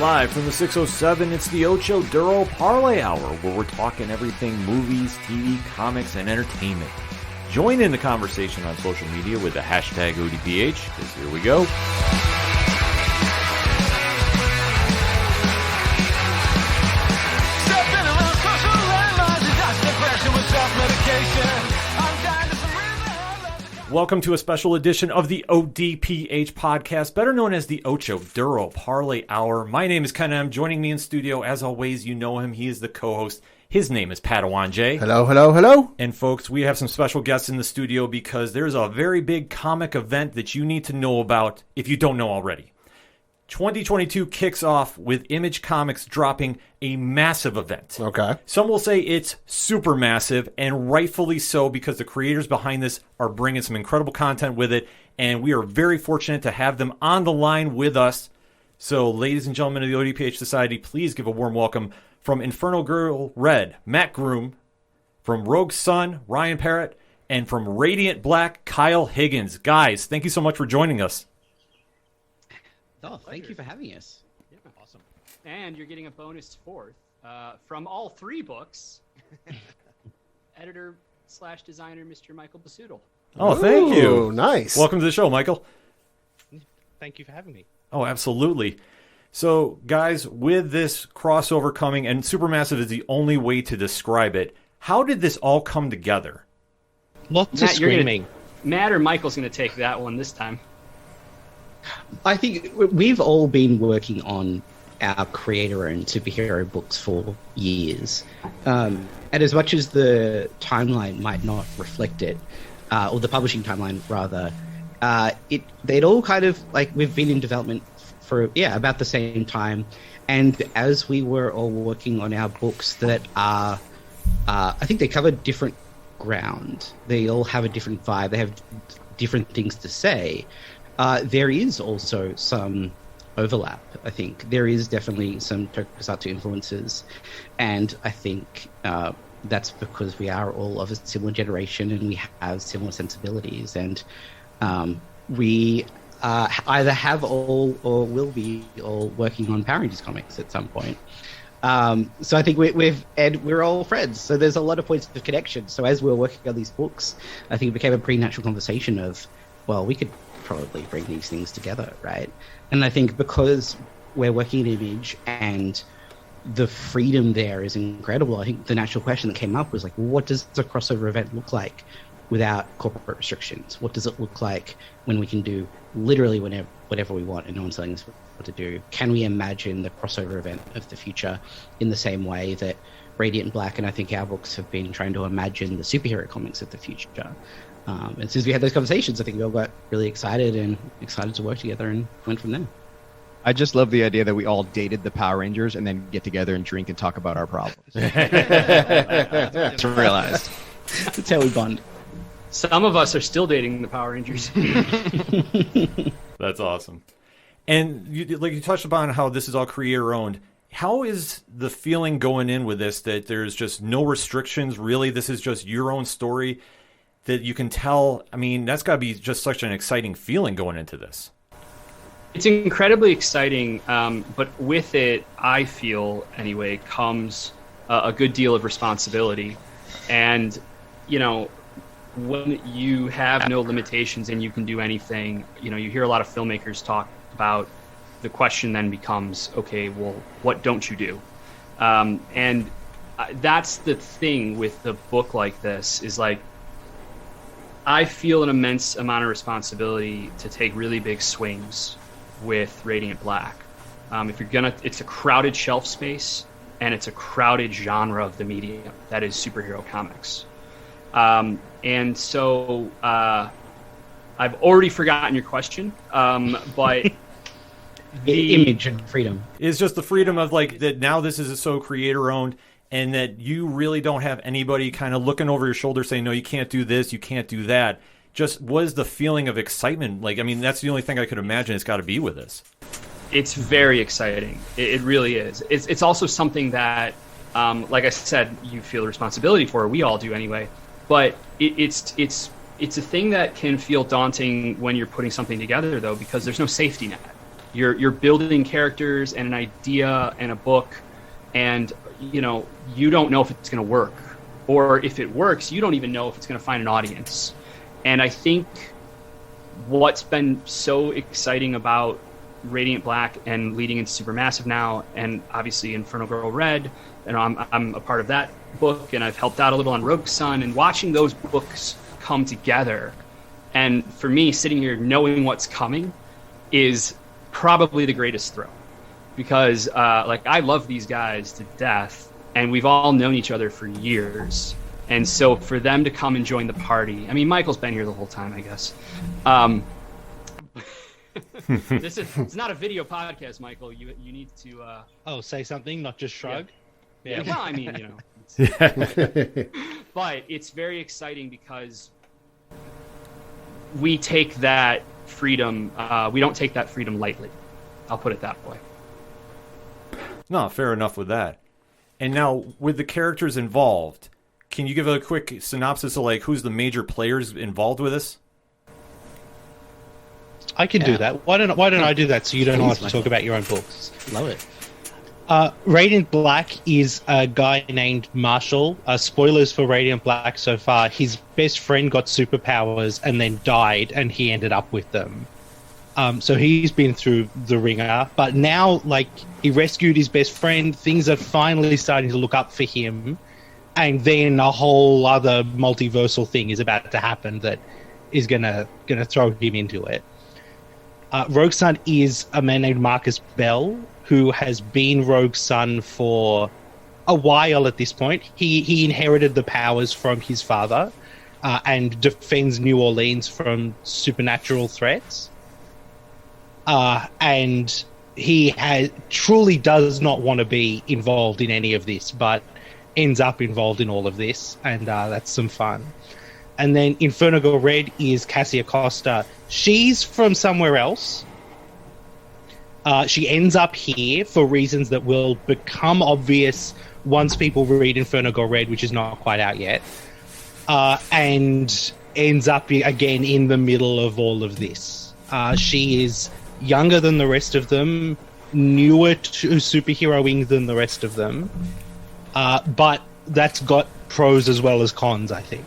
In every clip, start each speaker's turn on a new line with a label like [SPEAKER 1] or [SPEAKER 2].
[SPEAKER 1] Live from the 607, it's the Ocho Duro Parlay Hour, where we're talking everything movies, TV, comics, and entertainment. Join in the conversation on social media with the hashtag ODPH, because here we go. Welcome to a special edition of the ODPH podcast, better known as the Ocho Duro Parlay Hour. My name is Ken M. Joining me in studio, as always, you know him. He is the co-host. His name is Padawan J.
[SPEAKER 2] Hello, hello, hello.
[SPEAKER 1] And folks, we have some special guests in the studio because there's a very big comic event that you need to know about if you don't know already. 2022 kicks off with Image Comics dropping a massive event.
[SPEAKER 2] Okay.
[SPEAKER 1] Some will say it's super massive, and rightfully so, because the creators behind this are bringing some incredible content with it, and we are very fortunate to have them on the line with us. So, ladies and gentlemen of the ODPH Society, please give a warm welcome from Inferno Girl Red, Matt Groom, from Rogue Sun, Ryan Parrott, and from Radiant Black, Kyle Higgins. Guys, thank you so much for joining us.
[SPEAKER 3] Oh, thank you for having us.
[SPEAKER 4] Yeah, awesome. And you're getting a bonus fourth from all three books. Editor/designer, Mr. Michael Basuto.
[SPEAKER 1] Oh, thank you.
[SPEAKER 2] Nice.
[SPEAKER 1] Welcome to the show, Michael.
[SPEAKER 4] Thank you for having me.
[SPEAKER 1] Oh, absolutely. So, guys, with this crossover coming, and Supermassive is the only way to describe it, how did this all come together?
[SPEAKER 3] Lots of screaming.
[SPEAKER 4] Matt or Michael's going to take that one this time.
[SPEAKER 3] I think we've all been working on our creator-owned superhero books for years. And as much as the timeline might not reflect it, or the publishing timeline, rather, they'd all kind of, like, we've been in development for, about the same time. And as we were all working on our books that are, I think they cover different ground. They all have a different vibe. They have different things to say. There is also some overlap, I think. There is definitely some tokusatsu influences, and I think that's because we are all of a similar generation and we have similar sensibilities, and we either have all or will be all working on Power Rangers comics at some point. So I think we're all friends, so there's a lot of points of connection. So as we were working on these books, I think it became a pretty natural conversation of, well, we could probably bring these things together, right? And I think because we're working in Image and the freedom there is incredible, I think the natural question that came up was like, what does a crossover event look like without corporate restrictions? What does it look like when we can do literally whatever we want and no one's telling us what to do? Can we imagine the crossover event of the future in the same way that Radiant Black and I think our books have been trying to imagine the superhero comics of the future? And since we had those conversations, I think we all got really excited to work together and went from there.
[SPEAKER 5] I just love the idea that we all dated the Power Rangers and then get together and drink and talk about our problems.
[SPEAKER 3] It's realized. That's how we bond.
[SPEAKER 4] Some of us are still dating the Power Rangers.
[SPEAKER 1] That's awesome. And you touched upon how this is all creator-owned. How is the feeling going in with this, that there's just no restrictions, really? This is just your own story that you can tell? I mean, that's got to be just such an exciting feeling going into this.
[SPEAKER 4] It's incredibly exciting, but with it, I feel, anyway, comes a good deal of responsibility. And, you know, when you have no limitations and you can do anything, you know, you hear a lot of filmmakers talk about, the question then becomes, okay, well, what don't you do? And that's the thing with a book like this, is like, I feel an immense amount of responsibility to take really big swings with Radiant Black. It's a crowded shelf space, and it's a crowded genre of the medium that is superhero comics. And so I've already forgotten your question, but
[SPEAKER 3] the image and freedom
[SPEAKER 1] is just the freedom of, like, that now this is so creator owned, and that you really don't have anybody kind of looking over your shoulder saying, no, you can't do this, you can't do that. Just what is the feeling of excitement? Like, I mean, that's the only thing I could imagine it's got to be with this.
[SPEAKER 4] It's very exciting. It really is. It's also something that, like I said, you feel responsibility for. We all do anyway. But it's a thing that can feel daunting when you're putting something together, though, because there's no safety net. You're building characters and an idea and a book, and you don't know if it's going to work, or if it works, you don't even know if it's going to find an audience. And I think what's been so exciting about Radiant Black and leading into Supermassive now, and obviously Inferno Girl Red, and I'm a part of that book, and I've helped out a little on Rogue Sun, and watching those books come together, and for me, sitting here knowing what's coming is probably the greatest thrill, because I love these guys to death, and we've all known each other for years, and so for them to come and join the party, I mean, Michael's been here the whole time, I guess. It's not a video podcast, Michael. You need to
[SPEAKER 2] say something, not just shrug.
[SPEAKER 4] Yeah. Well, I mean, but it's very exciting because we take that freedom. We don't take that freedom lightly. I'll put it that way.
[SPEAKER 1] No, fair enough with that. And now, with the characters involved, can you give a quick synopsis of who's the major players involved with this?
[SPEAKER 2] I can do that. Why don't I do that so you don't have to talk about your own books?
[SPEAKER 3] Love it.
[SPEAKER 2] Radiant Black is a guy named Marshall. Spoilers for Radiant Black so far. His best friend got superpowers and then died, and he ended up with them. So he's been through the ringer. But now, he rescued his best friend. Things are finally starting to look up for him. And then a whole other multiversal thing is about to happen that is gonna throw him into it. Rogue Sun is a man named Marcus Bell, who has been Rogue Sun for a while at this point. He inherited the powers from his father and defends New Orleans from supernatural threats. And he truly does not want to be involved in any of this, but ends up involved in all of this, and that's some fun. And then Inferno Girl Red is Cassia Costa. She's from somewhere else. She ends up here for reasons that will become obvious once people read Inferno Girl Red, which is not quite out yet. And ends up again in the middle of all of this. She is younger than the rest of them, newer to superheroing than the rest of them. But that's got pros as well as cons, I think.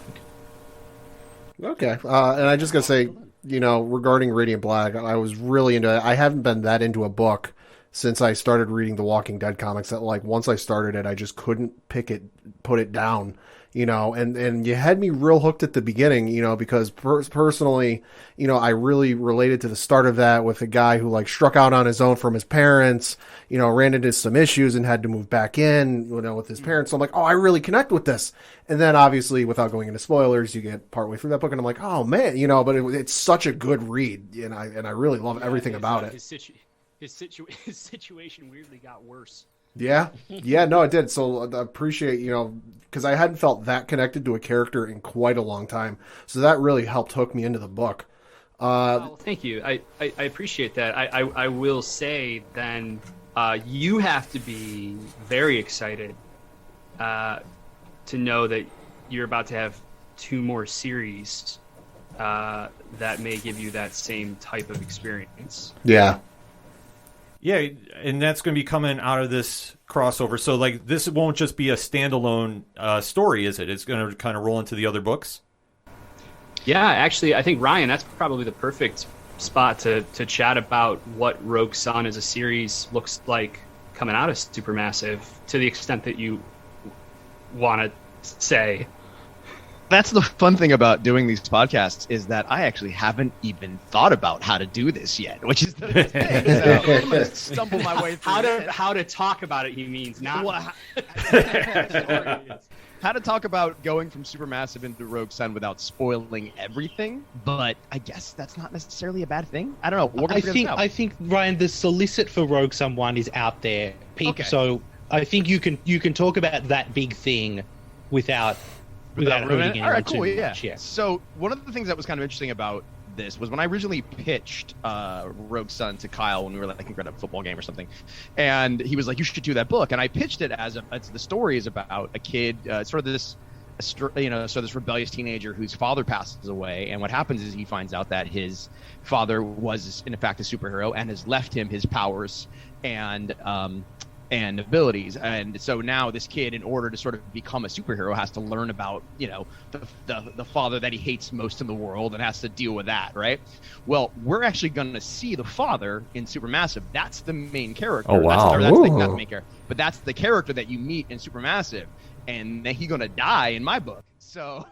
[SPEAKER 6] Okay. And I just got to say, regarding Radiant Black, I was really into it. I haven't been that into a book since I started reading the Walking Dead comics. That once I started it, I just couldn't put it down. And you had me real hooked at the beginning, because personally, I really related to the start of that with a guy who struck out on his own from his parents, ran into some issues and had to move back in, with his parents. So I'm like, oh, I really connect with this. And then obviously, without going into spoilers, you get partway through that book and I'm like, oh man, but it's such a good read. And I really love everything about it.
[SPEAKER 4] His situation weirdly got worse.
[SPEAKER 6] Yeah, no, it did. So I appreciate, because I hadn't felt that connected to a character in quite a long time. So that really helped hook me into the book.
[SPEAKER 4] Well, thank you. I appreciate that. I will say then you have to be very excited to know that you're about to have 2 more series that may give you that same type of experience.
[SPEAKER 6] Yeah.
[SPEAKER 1] Yeah, and that's going to be coming out of this crossover. So, this won't just be a standalone story, is it? It's going to kind of roll into the other books?
[SPEAKER 4] Yeah, actually, I think, Ryan, that's probably the perfect spot to chat about what Rogue Sun as a series looks like coming out of Supermassive, to the extent that you want to say.
[SPEAKER 5] That's the fun thing about doing these podcasts, is that I actually haven't even thought about how to do this yet, which is the thing. So I'm going to stumble my way through
[SPEAKER 4] how to talk about it, he means, not
[SPEAKER 5] how to talk about going from Supermassive into Rogue Sun without spoiling everything. But I guess that's not necessarily a bad thing. I don't know. We're gonna figure this out.
[SPEAKER 2] I think, Ryan, the solicit for Rogue Sun 1 is out there.
[SPEAKER 5] Okay.
[SPEAKER 2] So I think you can talk about that big thing without hurting anyone too much. Yeah.
[SPEAKER 5] So one of the things that was kind of interesting about this was when I originally pitched Rogue Sun to Kyle when we were at a football game or something, and he was like, "You should do that book." And I pitched it as the story is about a kid, sort of this so this rebellious teenager whose father passes away, and what happens is he finds out that his father was in fact a superhero and has left him his powers and abilities, and so now this kid, in order to sort of become a superhero, has to learn about the father that he hates most in the world and has to deal with that, right? Well, we're actually going to see the father in Supermassive. That's the main character.
[SPEAKER 1] Oh, wow.
[SPEAKER 5] That's not the main character, but that's the character that you meet in Supermassive, and then he's going to die in my book. So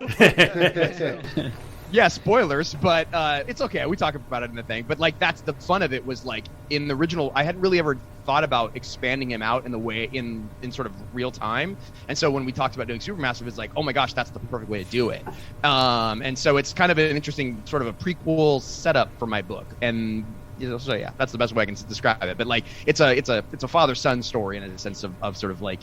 [SPEAKER 5] yeah, spoilers, but it's okay. We talk about it in the thing. But like, that's the fun of it, was like in the original, I hadn't really ever thought about expanding him out in the way in sort of real time. And so when we talked about doing Supermassive, it's like, oh my gosh, that's the perfect way to do it. And so it's kind of an interesting sort of a prequel setup for my book. And so yeah, that's the best way I can describe it. But like, it's a father-son story in a sense of sort of like,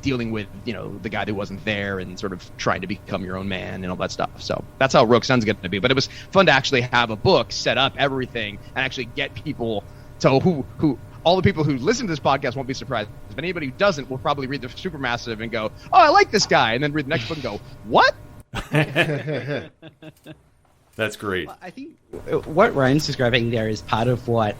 [SPEAKER 5] dealing with, the guy that wasn't there and sort of trying to become your own man and all that stuff. So that's how Rogue Sun's going to be. But it was fun to actually have a book set up everything and actually get people to who all the people who listen to this podcast won't be surprised. But anybody who doesn't will probably read the Supermassive and go, oh, I like this guy. And then read the next book and go, what?
[SPEAKER 1] That's great.
[SPEAKER 3] Well, I think what Ryan's describing there is part of what,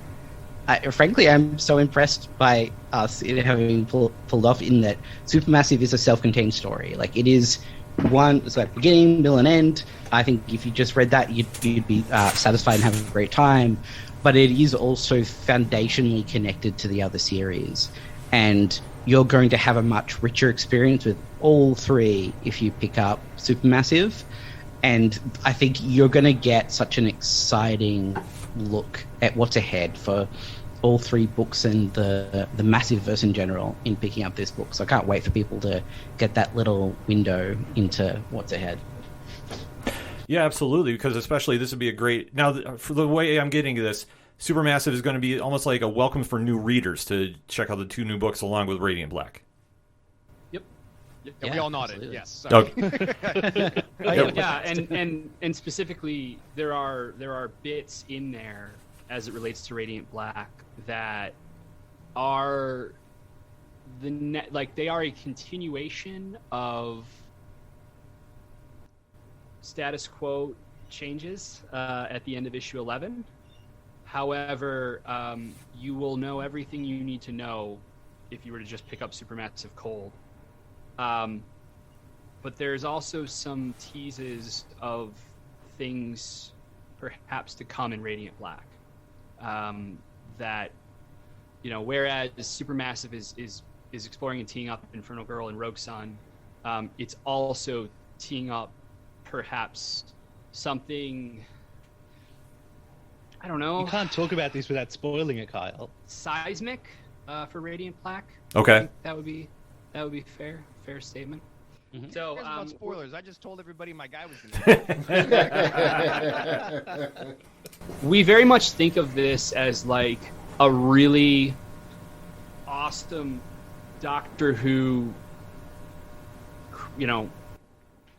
[SPEAKER 3] frankly, I'm so impressed by us in having pulled off, in that Supermassive is a self-contained story. Like, it is it's like beginning, middle, and end. I think if you just read that, you'd be satisfied and have a great time. But it is also foundationally connected to the other series. And you're going to have a much richer experience with all three if you pick up Supermassive. And I think you're going to get such an exciting look at what's ahead for all three books and the massive verse in general in picking up this book. So I can't wait for people to get that little window into what's ahead.
[SPEAKER 1] Yeah, absolutely, because especially this would be a great... Now, for the way I'm getting to this, Supermassive is going to be almost like a welcome for new readers to check out the two new books along with Radiant Black.
[SPEAKER 4] Yep.
[SPEAKER 5] Yeah, we all nodded.
[SPEAKER 3] Absolutely.
[SPEAKER 5] Yes.
[SPEAKER 1] Okay.
[SPEAKER 4] Yeah, and specifically, there are bits in there as it relates to Radiant Black that are they are a continuation of status quo changes at the end of issue 11. However, you will know everything you need to know if you were to just pick up Supermassive cold. But there's also some teases of things perhaps to come in Radiant Black. That, whereas Supermassive is exploring and teeing up Infernal Girl and Rogue Sun, it's also teeing up perhaps something, I don't know.
[SPEAKER 2] You can't talk about this without spoiling it, Kyle.
[SPEAKER 4] Seismic for Radiant Black.
[SPEAKER 1] Okay.
[SPEAKER 4] I think that would be fair statement.
[SPEAKER 3] Mm-hmm.
[SPEAKER 4] So
[SPEAKER 5] about spoilers. I just told everybody my guy was in there.
[SPEAKER 4] We very much think of this as like a really awesome Doctor Who,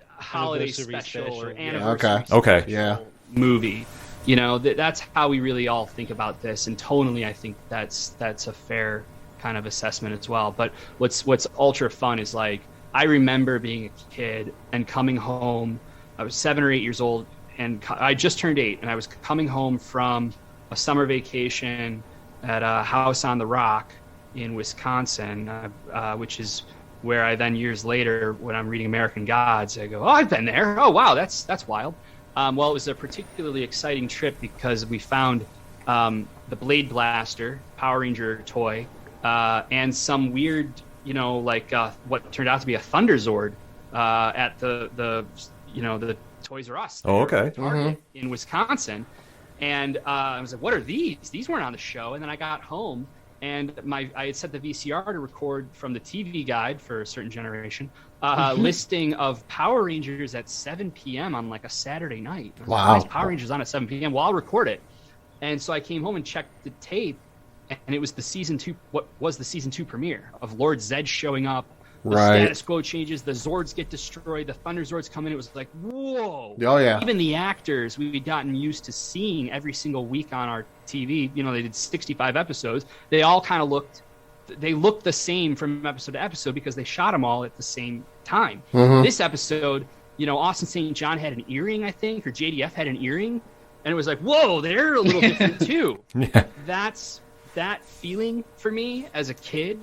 [SPEAKER 4] holiday special or anniversary
[SPEAKER 1] Okay.
[SPEAKER 4] special movie. That's how we really all think about this, and tonally I think that's a fair kind of assessment as well. But what's ultra fun is, like, I remember being a kid and coming home. I was 7 or 8 years old, and I just turned 8, and I was coming home from a summer vacation at a house on the rock in Wisconsin, which is where I then, years later, when I'm reading American Gods, I go, oh, I've been there. Oh, wow, that's wild. Well, it was a particularly exciting trip because we found the Blade Blaster Power Ranger toy and some weird, what turned out to be a Thunder Zord at the Toys R Us.
[SPEAKER 1] Oh, okay.
[SPEAKER 4] In Wisconsin. And I was like, what are these? These weren't on the show. And then I got home, and I had set the VCR to record from the TV guide for a certain generation, listing of Power Rangers at 7 p.m. on like a Saturday night. I was like, why is Power Rangers on at 7 p.m.? Well, I'll record it. And so I came home and checked the tape, and it was the season 2. What was the season 2 premiere of Lord Zed showing up? The status quo changes. The Zords get destroyed. The Thunder Zords come in. It was like, whoa!
[SPEAKER 6] Oh yeah.
[SPEAKER 4] Even the actors we'd gotten used to seeing every single week on our TV. They did 65 episodes. They all kind of looked they look the same from episode to episode because they shot them all at the same time. This episode, Austin St. John had an earring, I think, or JDF had an earring, and it was like, whoa, they're a little different too.
[SPEAKER 1] Yeah.
[SPEAKER 4] That feeling for me as a kid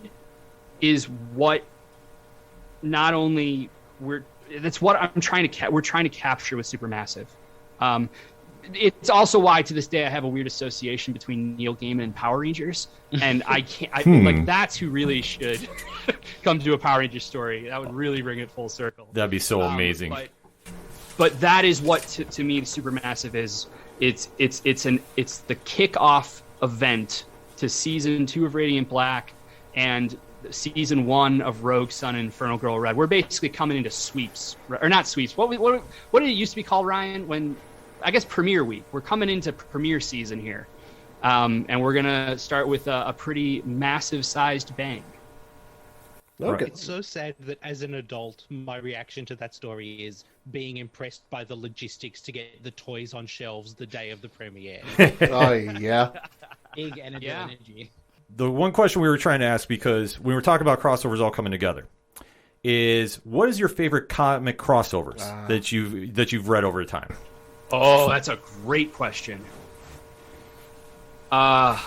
[SPEAKER 4] is what not only that's what we're trying to capture with Supermassive. It's also why to this day I have a weird association between Neil Gaiman and Power Rangers, and like that's who really should come to a Power Rangers story. That would really bring it full circle.
[SPEAKER 1] That'd be so amazing.
[SPEAKER 4] But that is what to me Supermassive is. It's the kickoff event to season 2 of Radiant Black and season 1 of Rogue Sun and Infernal Girl Red. We're basically coming into sweeps, or not sweeps. What did it used to be called, Ryan? When I guess premiere week. We're coming into premiere season here, and we're gonna start with a pretty massive sized bang.
[SPEAKER 6] Okay.
[SPEAKER 2] It's so sad that as an adult, my reaction to that story is being impressed by the logistics to get the toys on shelves the day of the premiere.
[SPEAKER 6] Oh, yeah.
[SPEAKER 3] Big energy.
[SPEAKER 1] The one question we were trying to ask, because we were talking about crossovers all coming together, is what is your favorite comic crossovers that you've read over time?
[SPEAKER 4] Oh, that's a great question.
[SPEAKER 2] Oh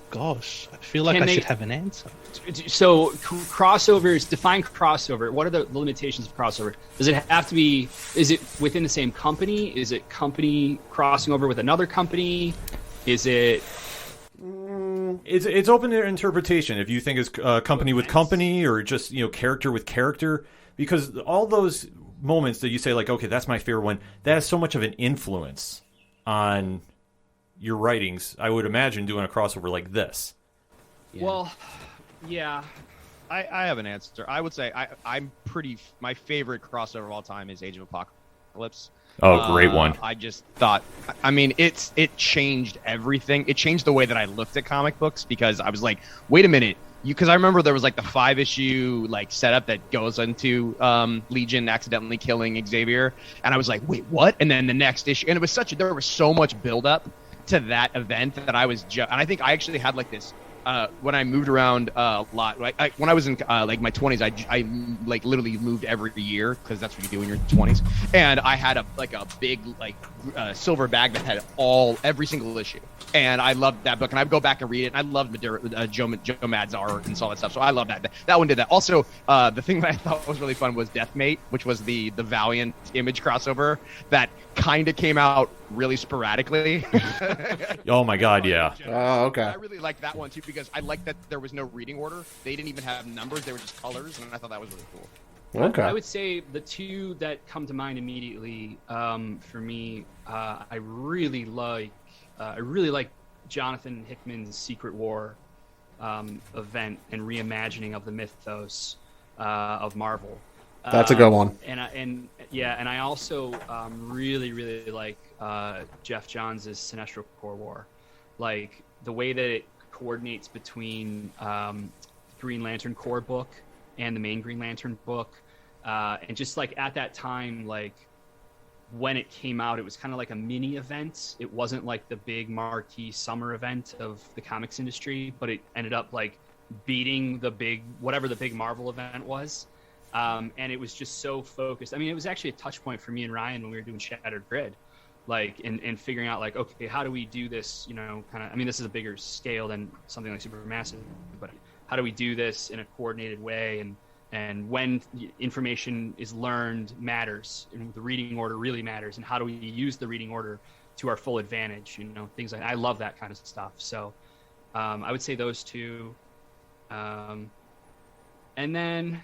[SPEAKER 2] gosh, I feel like I should have an answer.
[SPEAKER 4] So crossovers, define crossover. What are the limitations of crossover? Does it have to be, is it within the same company? Is it company crossing over with another company? Is it...
[SPEAKER 1] It's open to interpretation. If you think it's company with company or just character with character, because all those moments that you say like, okay, that's my favorite one, that has so much of an influence on your writings. I would imagine doing a crossover like this.
[SPEAKER 4] Yeah. Well, yeah.
[SPEAKER 5] I have an answer. I would say my favorite crossover of all time is Age of Apocalypse.
[SPEAKER 1] Oh, great one.
[SPEAKER 5] I just thought, it changed everything. It changed the way that I looked at comic books, because I was like, wait a minute. Because I remember there was like the 5-issue setup that goes into Legion accidentally killing Xavier, and I was like, wait, what? And then the next issue, and it was there was so much build up to that event that I was and I think I actually had this when I moved around a lot. When I was in my 20s, I literally moved every year, because that's what you do in your 20s. And I had a big silver bag that had every single issue. And I loved that book, and I'd go back and read it. And I loved Joe Mad's art and all that stuff. So I love that. That one did that. Also, the thing that I thought was really fun was Deathmate, which was the Valiant Image crossover that kind of came out really sporadically.
[SPEAKER 1] Oh my God, yeah.
[SPEAKER 6] Oh, okay.
[SPEAKER 5] I really liked that one too, because I liked that there was no reading order. They didn't even have numbers; they were just colors, and I thought that was really cool.
[SPEAKER 6] Okay.
[SPEAKER 4] I would say the two that come to mind immediately for me, I really like Jonathan Hickman's Secret War event and reimagining of the mythos of Marvel.
[SPEAKER 6] That's a good one.
[SPEAKER 4] And I also really like Jeff Johns' Sinestro Corps War, like the way that it coordinates between Green Lantern Corps book and the main Green Lantern book, and just at that time, when it came out, it was kind of like a mini event. It wasn't like the big marquee summer event of the comics industry, but it ended up beating whatever the big Marvel event was. And it was just so focused. It was actually a touch point for me and Ryan when we were doing Shattered Grid, and figuring out okay, how do we do this? This is a bigger scale than something like Supermassive, but how do we do this in a coordinated way? And when information is learned matters, and the reading order really matters, and how do we use the reading order to our full advantage? Things I love that kind of stuff. So I would say those two, and then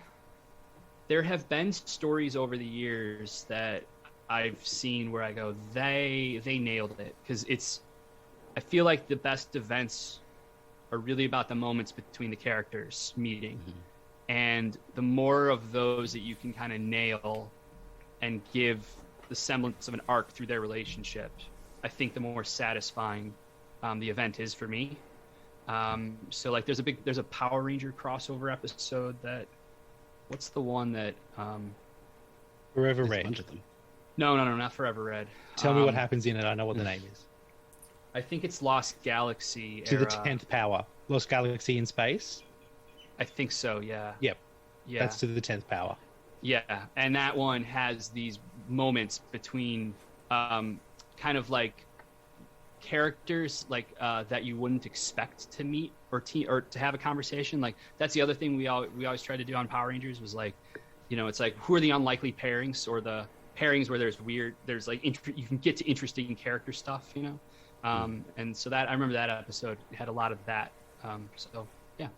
[SPEAKER 4] there have been stories over the years that I've seen where I go, they nailed it, because I feel like the best events are really about the moments between the characters meeting. Mm-hmm. And the more of those that you can kind of nail and give the semblance of an arc through their relationship, I think the more satisfying the event is for me. So there's a Power Ranger crossover episode that, what's the one that
[SPEAKER 2] Forever Red.
[SPEAKER 4] No, not Forever Red.
[SPEAKER 2] Tell me what happens in it. I know what the name is.
[SPEAKER 4] I think it's Lost Galaxy
[SPEAKER 2] To
[SPEAKER 4] era.
[SPEAKER 2] the 10th power. Lost Galaxy in Space?
[SPEAKER 4] I think so, yeah.
[SPEAKER 2] Yep.
[SPEAKER 4] Yeah.
[SPEAKER 2] That's to the 10th power.
[SPEAKER 4] Yeah, and that one has these moments between kind of like characters like that you wouldn't expect to meet or to have a conversation. Like that's the other thing we always try to do on Power Rangers was like, you know, it's like who are the unlikely pairings or the pairings where there's like you can get to interesting character stuff, you know. And so that I remember that episode had a lot of that. So yeah.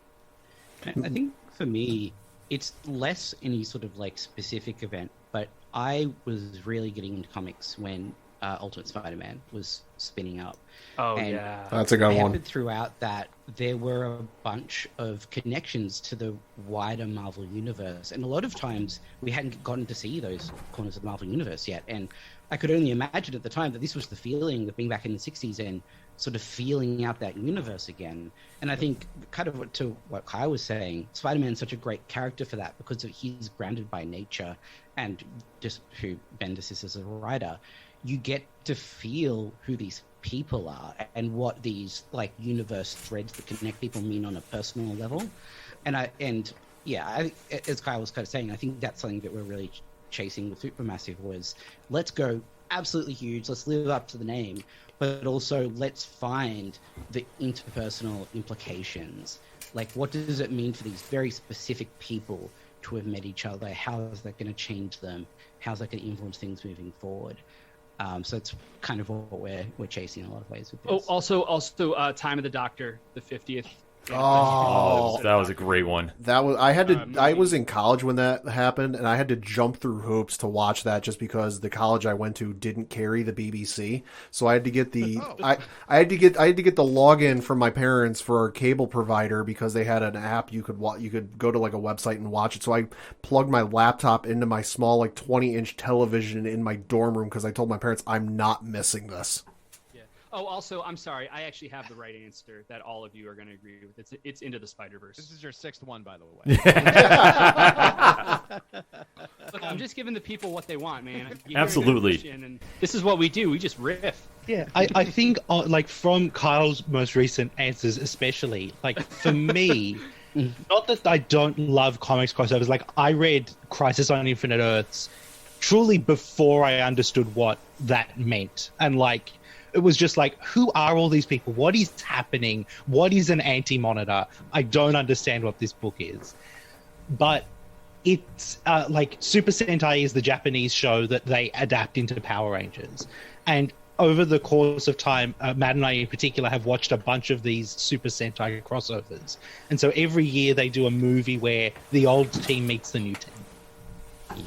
[SPEAKER 3] I think for me, it's less any sort of like specific event, but I was really getting into comics when Ultimate Spider-Man was spinning up.
[SPEAKER 4] Oh,
[SPEAKER 3] and
[SPEAKER 4] yeah.
[SPEAKER 6] That's a good one.
[SPEAKER 3] happened throughout that there were a bunch of connections to the wider Marvel universe, and a lot of times we hadn't gotten to see those corners of the Marvel universe yet, and I could only imagine at the time that this was the feeling of being back in the 60s and sort of feeling out that universe again. And I think kind of to what Kai was saying, Spider-Man's such a great character for that because he's grounded by nature and just who Bendis is as a writer. You get to feel who these people are and what these like universe threads that connect people mean on a personal level. I as Kyle was kind of saying, I think that's something that we're really chasing with Supermassive was let's go absolutely huge, let's live up to the name, but also let's find the interpersonal implications. Like what does it mean for these very specific people to have met each other? How is that going to change them? How's that going to influence things moving forward? So it's kind of what we're chasing in a lot of ways with this.
[SPEAKER 4] Oh, also, Time of the Doctor, the 50th.
[SPEAKER 6] Oh,
[SPEAKER 1] that was a great one.
[SPEAKER 6] That was I was in college when that happened, and I had to jump through hoops to watch that just because the college I went to didn't carry the BBC. So I had to get the I had to get the login from my parents for our cable provider because they had an app you could go to like a website and watch it. So I plugged my laptop into my small like 20-inch television in my dorm room because I told my parents I'm not missing this.
[SPEAKER 4] Oh, also, I'm sorry. I actually have the right answer that all of you are going to agree with. It's Into the Spider-Verse.
[SPEAKER 5] This is your sixth one, by the way.
[SPEAKER 4] Look, I'm just giving the people what they want, man.
[SPEAKER 1] Absolutely.
[SPEAKER 4] And this is what we do. We just riff.
[SPEAKER 2] Yeah, I think like from Kyle's most recent answers, especially like for me, not that I don't love comics crossovers. Like I read Crisis on Infinite Earths truly before I understood what that meant, and like. It was just like, who are all these people? What is happening? What is an anti-monitor? I don't understand what this book is. But it's like Super Sentai is the Japanese show that they adapt into Power Rangers. And over the course of time, Matt and I in particular have watched a bunch of these Super Sentai crossovers. And so every year they do a movie where the old team meets the new team.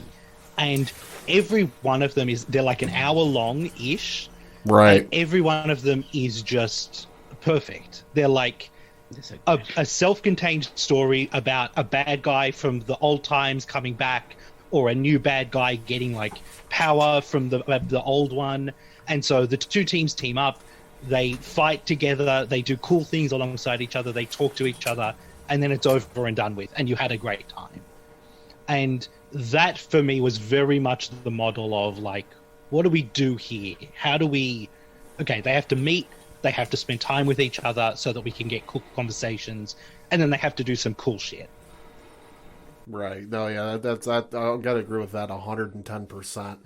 [SPEAKER 2] And every one of them they're like an hour long-ish.
[SPEAKER 6] Right.
[SPEAKER 2] And every one of them is just perfect. They're like a self-contained story about a bad guy from the old times coming back, or a new bad guy getting like power from the old one. And so the two teams team up, they fight together, they do cool things alongside each other, they talk to each other, and then it's over and done with, and you had a great time. And that for me was very much the model of like, what do we do here? How do we... Okay, they have to meet, they have to spend time with each other so that we can get cool conversations, and then they have to do some cool shit.
[SPEAKER 6] Right. No, yeah, that's I gotta agree with that 110%.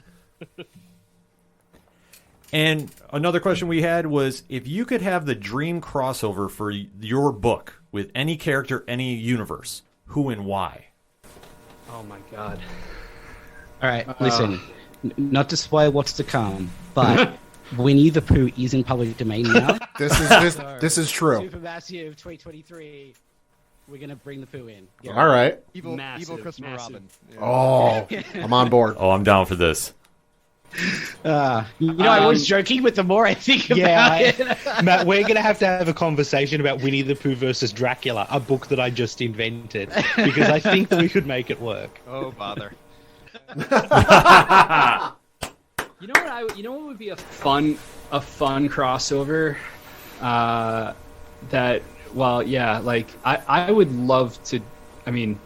[SPEAKER 1] And another question we had was, if you could have the dream crossover for your book with any character, any universe, who and why?
[SPEAKER 4] Oh my god.
[SPEAKER 3] All right, listen. Not to spoil what's to come, but Winnie the Pooh is in public domain now.
[SPEAKER 6] This is true.
[SPEAKER 3] Supermassive 2023. We're gonna bring the Pooh in.
[SPEAKER 6] Yeah. All right.
[SPEAKER 5] Evil
[SPEAKER 4] massive.
[SPEAKER 5] Christopher Robin. Yeah.
[SPEAKER 6] Oh, I'm on board.
[SPEAKER 1] Oh, I'm down for this.
[SPEAKER 3] I was joking, but the more I think about it,
[SPEAKER 2] Matt, we're gonna have to have a conversation about Winnie the Pooh versus Dracula, a book that I just invented, because I think that we could make it work.
[SPEAKER 5] Oh, bother.
[SPEAKER 4] You know what would be a fun crossover that I would love to. I mean,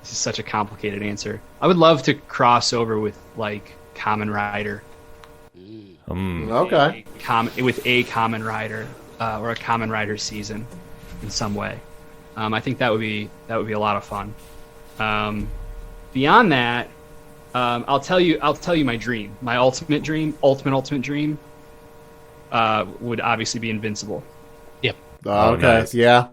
[SPEAKER 4] this is such a complicated answer. I would love to cross over with like Kamen Rider.
[SPEAKER 6] Okay.
[SPEAKER 4] With a common rider or a common rider season in some way. I think that would be a lot of fun. Beyond that, I'll tell you my dream, my ultimate dream would obviously be Invincible.
[SPEAKER 2] Yep.
[SPEAKER 6] Okay.
[SPEAKER 1] nice.
[SPEAKER 6] Yeah.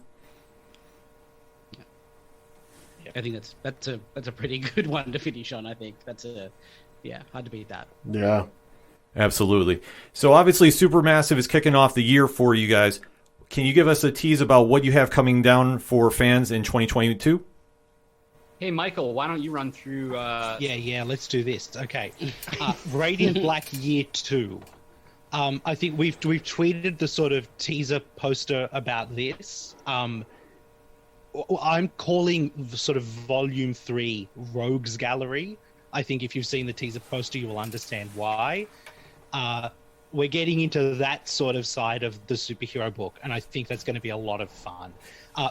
[SPEAKER 3] I think that's a pretty good one to finish on. I think that's hard to beat that.
[SPEAKER 6] Yeah.
[SPEAKER 1] Absolutely. So obviously Supermassive is kicking off the year for you guys. Can you give us a tease about what you have coming down for fans in 2022?
[SPEAKER 4] Hey, Michael, why don't you run through...
[SPEAKER 2] Yeah, let's do this. Okay. Radiant Black Year 2. I think we've tweeted the sort of teaser poster about this. I'm calling the sort of Volume 3 Rogues Gallery. I think if you've seen the teaser poster, you will understand why. We're getting into that sort of side of the superhero book, and I think that's going to be a lot of fun.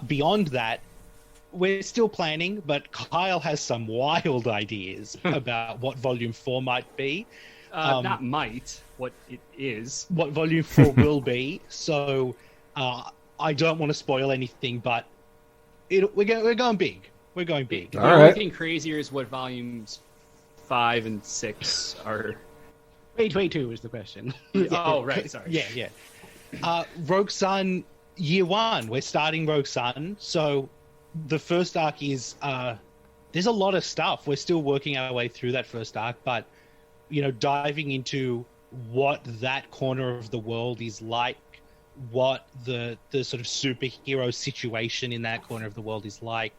[SPEAKER 2] Beyond that, we're still planning, but Kyle has some wild ideas about what Volume 4 might be.
[SPEAKER 4] not might, what it is.
[SPEAKER 2] What Volume 4 will be. So I don't want to spoil anything, but we're going big. We're going big.
[SPEAKER 4] The
[SPEAKER 6] All
[SPEAKER 4] only
[SPEAKER 6] right.
[SPEAKER 4] thing crazier is what volumes 5 and 6 are.
[SPEAKER 3] 2022 is the question.
[SPEAKER 4] Oh, right. Sorry.
[SPEAKER 2] Yeah. Rogue Sun Year 1. We're starting Rogue Sun. So the first arc is there's a lot of stuff. We're still working our way through that first arc, but diving into what that corner of the world is like, what the sort of superhero situation in that corner of the world is like.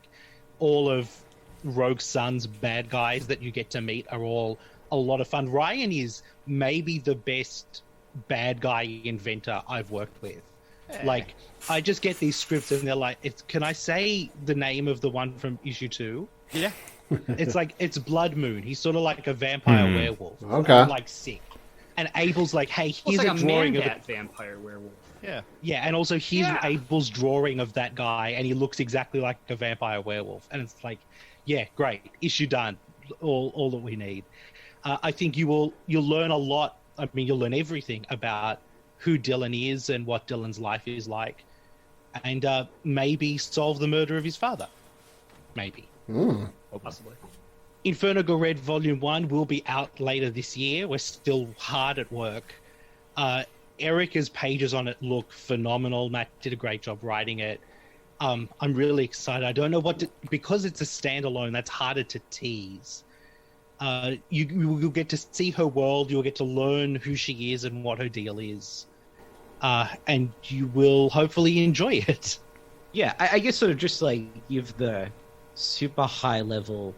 [SPEAKER 2] All of Rogue Sun's bad guys that you get to meet are all a lot of fun. Ryan is maybe the best bad guy inventor I've worked with. Like, I just get these scripts and they're like, can I say the name of the one from issue 2?
[SPEAKER 5] Yeah.
[SPEAKER 2] It's like, it's Blood Moon. He's sort of like a vampire werewolf.
[SPEAKER 6] Okay.
[SPEAKER 2] I'm like sick. And Abel's like, hey,
[SPEAKER 4] Well,
[SPEAKER 2] here's
[SPEAKER 4] it's
[SPEAKER 2] a
[SPEAKER 4] like
[SPEAKER 2] drawing of
[SPEAKER 4] man-bat vampire werewolf.
[SPEAKER 5] Yeah.
[SPEAKER 2] Yeah, and also here's
[SPEAKER 4] Yeah.
[SPEAKER 2] Abel's drawing of that guy, and he looks exactly like a vampire werewolf. And it's like, yeah, great, issue done, all that we need. I think you'll learn a lot. I mean, you'll learn everything about who Dylan is and what Dylan's life is like, and maybe solve the murder of his father. Maybe.
[SPEAKER 4] Possibly.
[SPEAKER 2] Inferno Go Red Volume 1 will be out later this year. We're still hard at work. Erica's pages on it look phenomenal. Matt did a great job writing it. I'm really excited. I don't know because it's a standalone, that's harder to tease. You'll get to see her world, you'll get to learn who she is and what her deal is. And you will hopefully enjoy it.
[SPEAKER 3] Yeah, I guess sort of just like give the super high level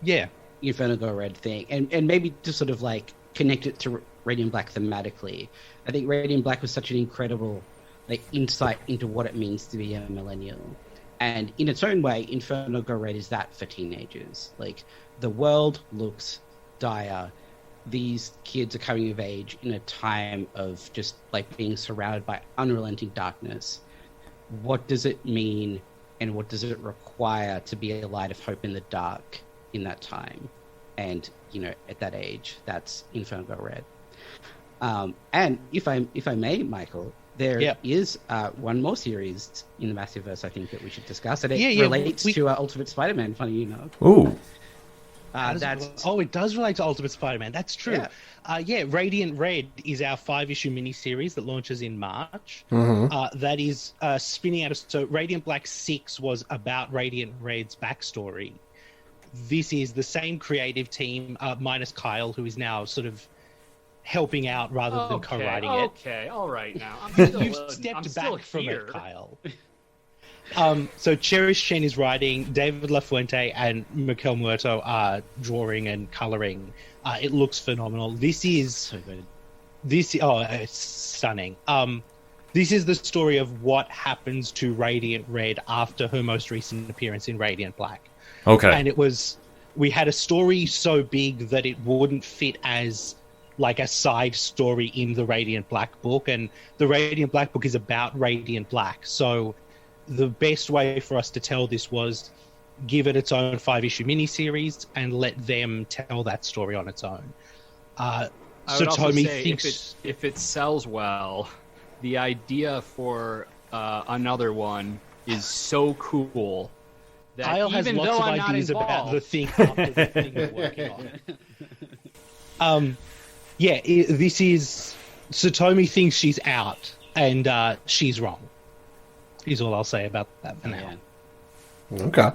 [SPEAKER 3] Inferno Go Red thing, and maybe to sort of like connect it to Radiant Black thematically. I think Radiant Black was such an incredible like insight into what it means to be a millennial, and in its own way, Inferno Go Red is that for teenagers. Like, the world looks dire. These kids are coming of age in a time of just like being surrounded by unrelenting darkness. What does it mean, and what does it require to be a light of hope in the dark in that time? And at that age, that's Inferno Go Red. And if I may, Michael, there is one more series in the Massiveverse I think that we should discuss, and it relates to Ultimate Spider-Man. Funny,
[SPEAKER 1] Ooh.
[SPEAKER 2] It does relate to Ultimate Spider-Man. That's true. Radiant Red is our 5-issue miniseries that launches in March. That is spinning out of... So Radiant Black 6 was about Radiant Red's backstory. This is the same creative team, minus Kyle, who is now sort of helping out rather than co-writing it.
[SPEAKER 4] Okay, all right now.
[SPEAKER 2] You've stepped back from it, Kyle. So Cherish Chen is writing, David LaFuente and Mikel Muerto are drawing and coloring. It looks phenomenal. This is so good. It's stunning. This is the story of what happens to Radiant Red after her most recent appearance in Radiant Black.
[SPEAKER 1] Okay.
[SPEAKER 2] And we had a story so big that it wouldn't fit as like a side story in the Radiant Black book, and the Radiant Black book is about Radiant Black. So the best way for us to tell this was give it its own 5-issue miniseries and let them tell that story on its own.
[SPEAKER 4] I would also
[SPEAKER 2] Satomi
[SPEAKER 4] say
[SPEAKER 2] thinks
[SPEAKER 4] if it sells well, the idea for another one is so cool that
[SPEAKER 2] Kyle has
[SPEAKER 4] even
[SPEAKER 2] lots
[SPEAKER 4] though
[SPEAKER 2] of
[SPEAKER 4] I'm not
[SPEAKER 2] ideas about
[SPEAKER 4] involved,
[SPEAKER 2] the thing after the thing we're working on. This is Satomi thinks she's out, and she's wrong. Is all I'll say about that for now.
[SPEAKER 6] Okay.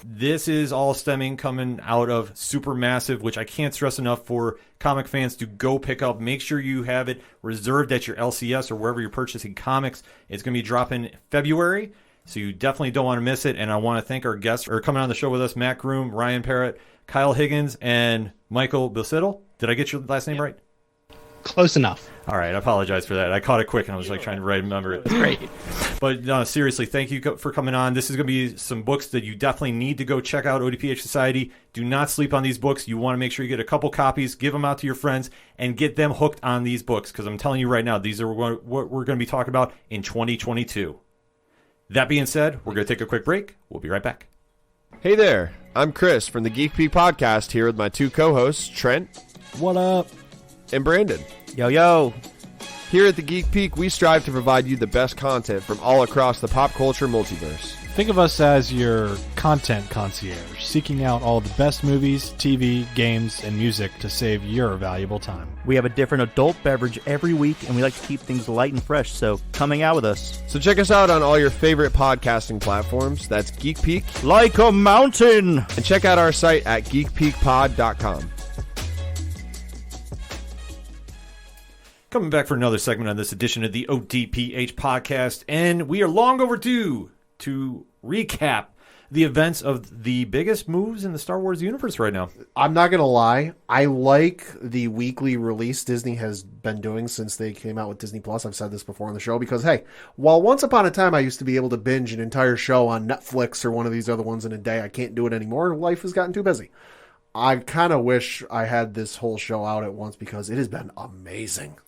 [SPEAKER 1] This is all coming out of Supermassive, which I can't stress enough for comic fans to go pick up. Make sure you have it reserved at your LCS or wherever you're purchasing comics. It's going to be dropping February, so you definitely don't want to miss it. And I want to thank our guests for coming on the show with us, Matt Groom, Ryan Parrott, Kyle Higgins, and Michael Bisidel. Did I get your last name right?
[SPEAKER 2] Close enough.
[SPEAKER 1] All right, I apologize for that. I caught it quick, and I was trying to remember it.
[SPEAKER 2] Great.
[SPEAKER 1] But no, seriously, thank you for coming on. This is going to be some books that you definitely need to go check out, ODPH Society. Do not sleep on these books. You want to make sure you get a couple copies, give them out to your friends, and get them hooked on these books, because I'm telling you right now, these are what we're going to be talking about in 2022. That being said, we're going to take a quick break. We'll be right back.
[SPEAKER 7] Hey there, I'm Chris from the Geek Peak podcast here with my two co-hosts, Trent.
[SPEAKER 8] What up?
[SPEAKER 7] And Brandon.
[SPEAKER 8] Yo, yo.
[SPEAKER 7] Here at the Geek Peak, we strive to provide you the best content from all across the pop culture multiverse.
[SPEAKER 8] Think of us as your content concierge, seeking out all the best movies, TV, games, and music to save your valuable time.
[SPEAKER 9] We have a different adult beverage every week, and we like to keep things light and fresh, so come hang out with us.
[SPEAKER 7] So check us out on all your favorite podcasting platforms. That's Geek Peak.
[SPEAKER 9] Like a mountain!
[SPEAKER 7] And check out our site at geekpeakpod.com.
[SPEAKER 1] Coming back for another segment on this edition of the ODPH podcast, and we are long overdue to recap the events of the biggest moves in the Star Wars universe right now.
[SPEAKER 6] I'm not going to lie. I like the weekly release Disney has been doing since they came out with Disney Plus. I've said this before on the show because, hey, while once upon a time I used to be able to binge an entire show on Netflix or one of these other ones in a day, I can't do it anymore. Life has gotten too busy. I kind of wish I had this whole show out at once because it has been amazing.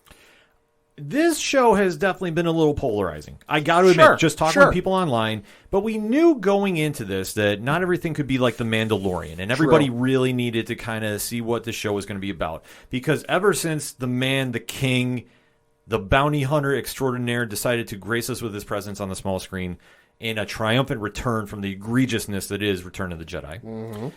[SPEAKER 1] This show has definitely been a little polarizing. I got to admit, just talking to people online, but we knew going into this that not everything could be like The Mandalorian, and everybody really needed to kind of see what the show was going to be about. Because ever since the man, the king, the bounty hunter extraordinaire decided to grace us with his presence on the small screen in a triumphant return from the egregiousness that is Return of the Jedi,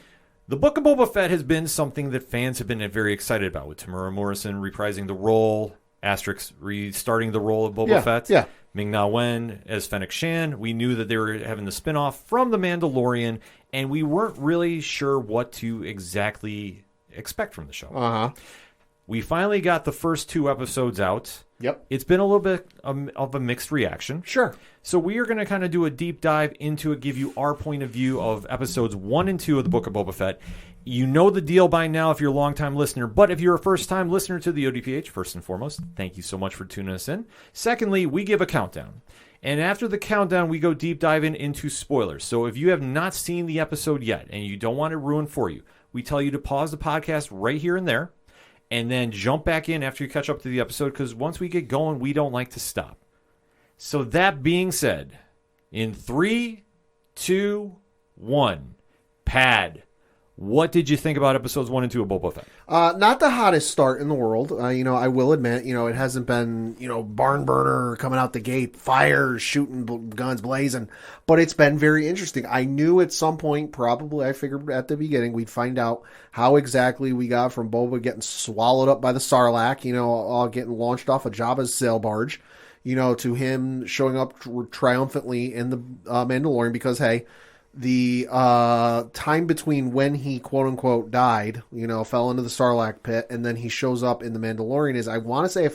[SPEAKER 1] the Book of Boba Fett has been something that fans have been very excited about, with Tamura Morrison reprising the role, Asterix restarting the role of Boba Fett, Ming-Na Wen as Fennec Shan. We knew that they were having the spinoff from The Mandalorian, and we weren't really sure what to exactly expect from the show. We finally got the first 2 episodes out. It's been a little bit of a mixed reaction. So we are going to kind of do a deep dive into it, give you our point of view of episodes 1 and 2 of the Book of Boba Fett. You know the deal by now if you're a long-time listener, but if you're a first-time listener to the ODPH, first and foremost, thank you so much for tuning us in. Secondly, we give a countdown. And after the countdown, we go deep diving into spoilers. So if you have not seen the episode yet and you don't want it ruined for you, we tell you to pause the podcast right here and there and then jump back in after you catch up to the episode, because once we get going, we don't like to stop. So that being said, in 3, 2, 1, pad. What did you think about episodes 1 and 2 of Boba Fett?
[SPEAKER 6] Not the hottest start in the world. I will admit, it hasn't been, barn burner coming out the gate, fires, shooting guns blazing, but it's been very interesting. I knew at some point, probably, I figured at the beginning, we'd find out how exactly we got from Boba getting swallowed up by the Sarlacc, all getting launched off of Jabba's sail barge, to him showing up triumphantly in the Mandalorian, because, hey, the time between when he quote unquote died, fell into the Sarlacc pit, and then he shows up in the Mandalorian is, I want to say,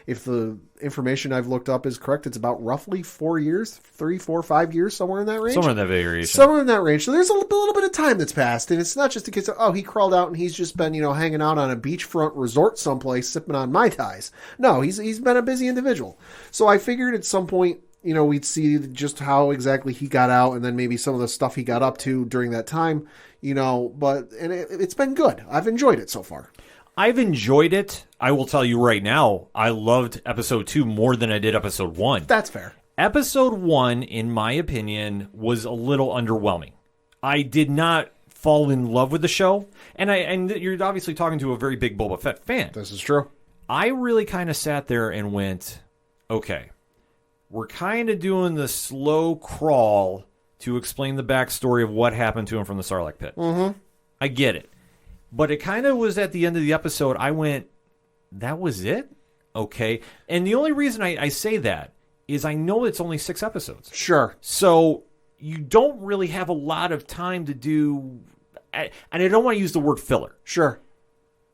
[SPEAKER 6] if the information I've looked up is correct, it's about roughly 4 years, 3, 4, 5 years, somewhere in that range.
[SPEAKER 1] Somewhere in that variation.
[SPEAKER 6] Somewhere in that range. So there's a little bit of time that's passed, and it's not just a case of, he crawled out and he's just been, hanging out on a beachfront resort someplace sipping on Mai Tais. No, he's been a busy individual. So I figured at some point, we'd see just how exactly he got out, and then maybe some of the stuff he got up to during that time, but it's been good. I've enjoyed it so far.
[SPEAKER 1] I've enjoyed it. I will tell you right now, I loved episode 2 more than I did episode 1.
[SPEAKER 6] That's fair.
[SPEAKER 1] Episode 1, in my opinion, was a little underwhelming. I did not fall in love with the show, and you're obviously talking to a very big Boba Fett fan.
[SPEAKER 6] This is true.
[SPEAKER 1] I really kind of sat there and went, okay, we're kind of doing the slow crawl to explain the backstory of what happened to him from the Sarlacc pit.
[SPEAKER 6] Mm-hmm.
[SPEAKER 1] I get it. But it kind of was at the end of the episode, I went, that was it? Okay. And the only reason I say that is I know it's only 6 episodes.
[SPEAKER 6] Sure.
[SPEAKER 1] So you don't really have a lot of time to do, and I don't want to use the word filler.
[SPEAKER 6] Sure.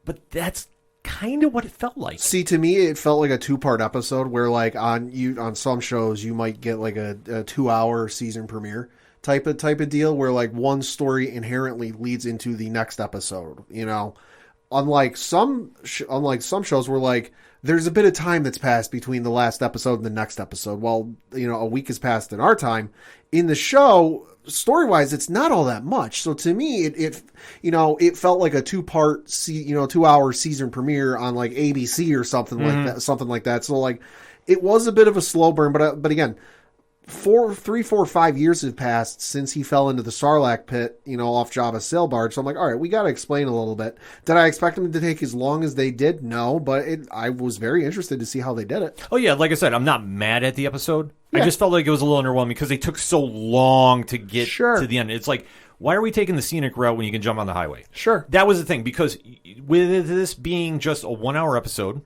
[SPEAKER 1] But that's kind of what it felt like.
[SPEAKER 6] See, to me, it felt like a 2-part episode where, like, on some shows, you might get like a 2-hour season premiere type of deal where, like, one story inherently leads into the next episode, you know? Unlike some shows where, like, there's a bit of time that's passed between the last episode and the next episode. Well, you know, a week has passed in our time. In the show, story-wise, it's not all that much. So to me, it felt like a 2-hour season premiere on like ABC or something like that. So like, it was a bit of a slow burn, but again, 3, 4, 5 years have passed since he fell into the Sarlacc pit, you know, off Jabba's sail barge. So I'm like, all right, we got to explain a little bit. Did I expect him to take as long as they did? No, but I was very interested to see how they did it.
[SPEAKER 1] Oh, yeah, like I said, I'm not mad at the episode.
[SPEAKER 6] Yeah.
[SPEAKER 1] I just felt like it was a little underwhelming because they took so long to get to the end. It's like, why are we taking the scenic route when you can jump on the highway?
[SPEAKER 6] Sure.
[SPEAKER 1] That was the thing, because with this being just a 1-hour episode,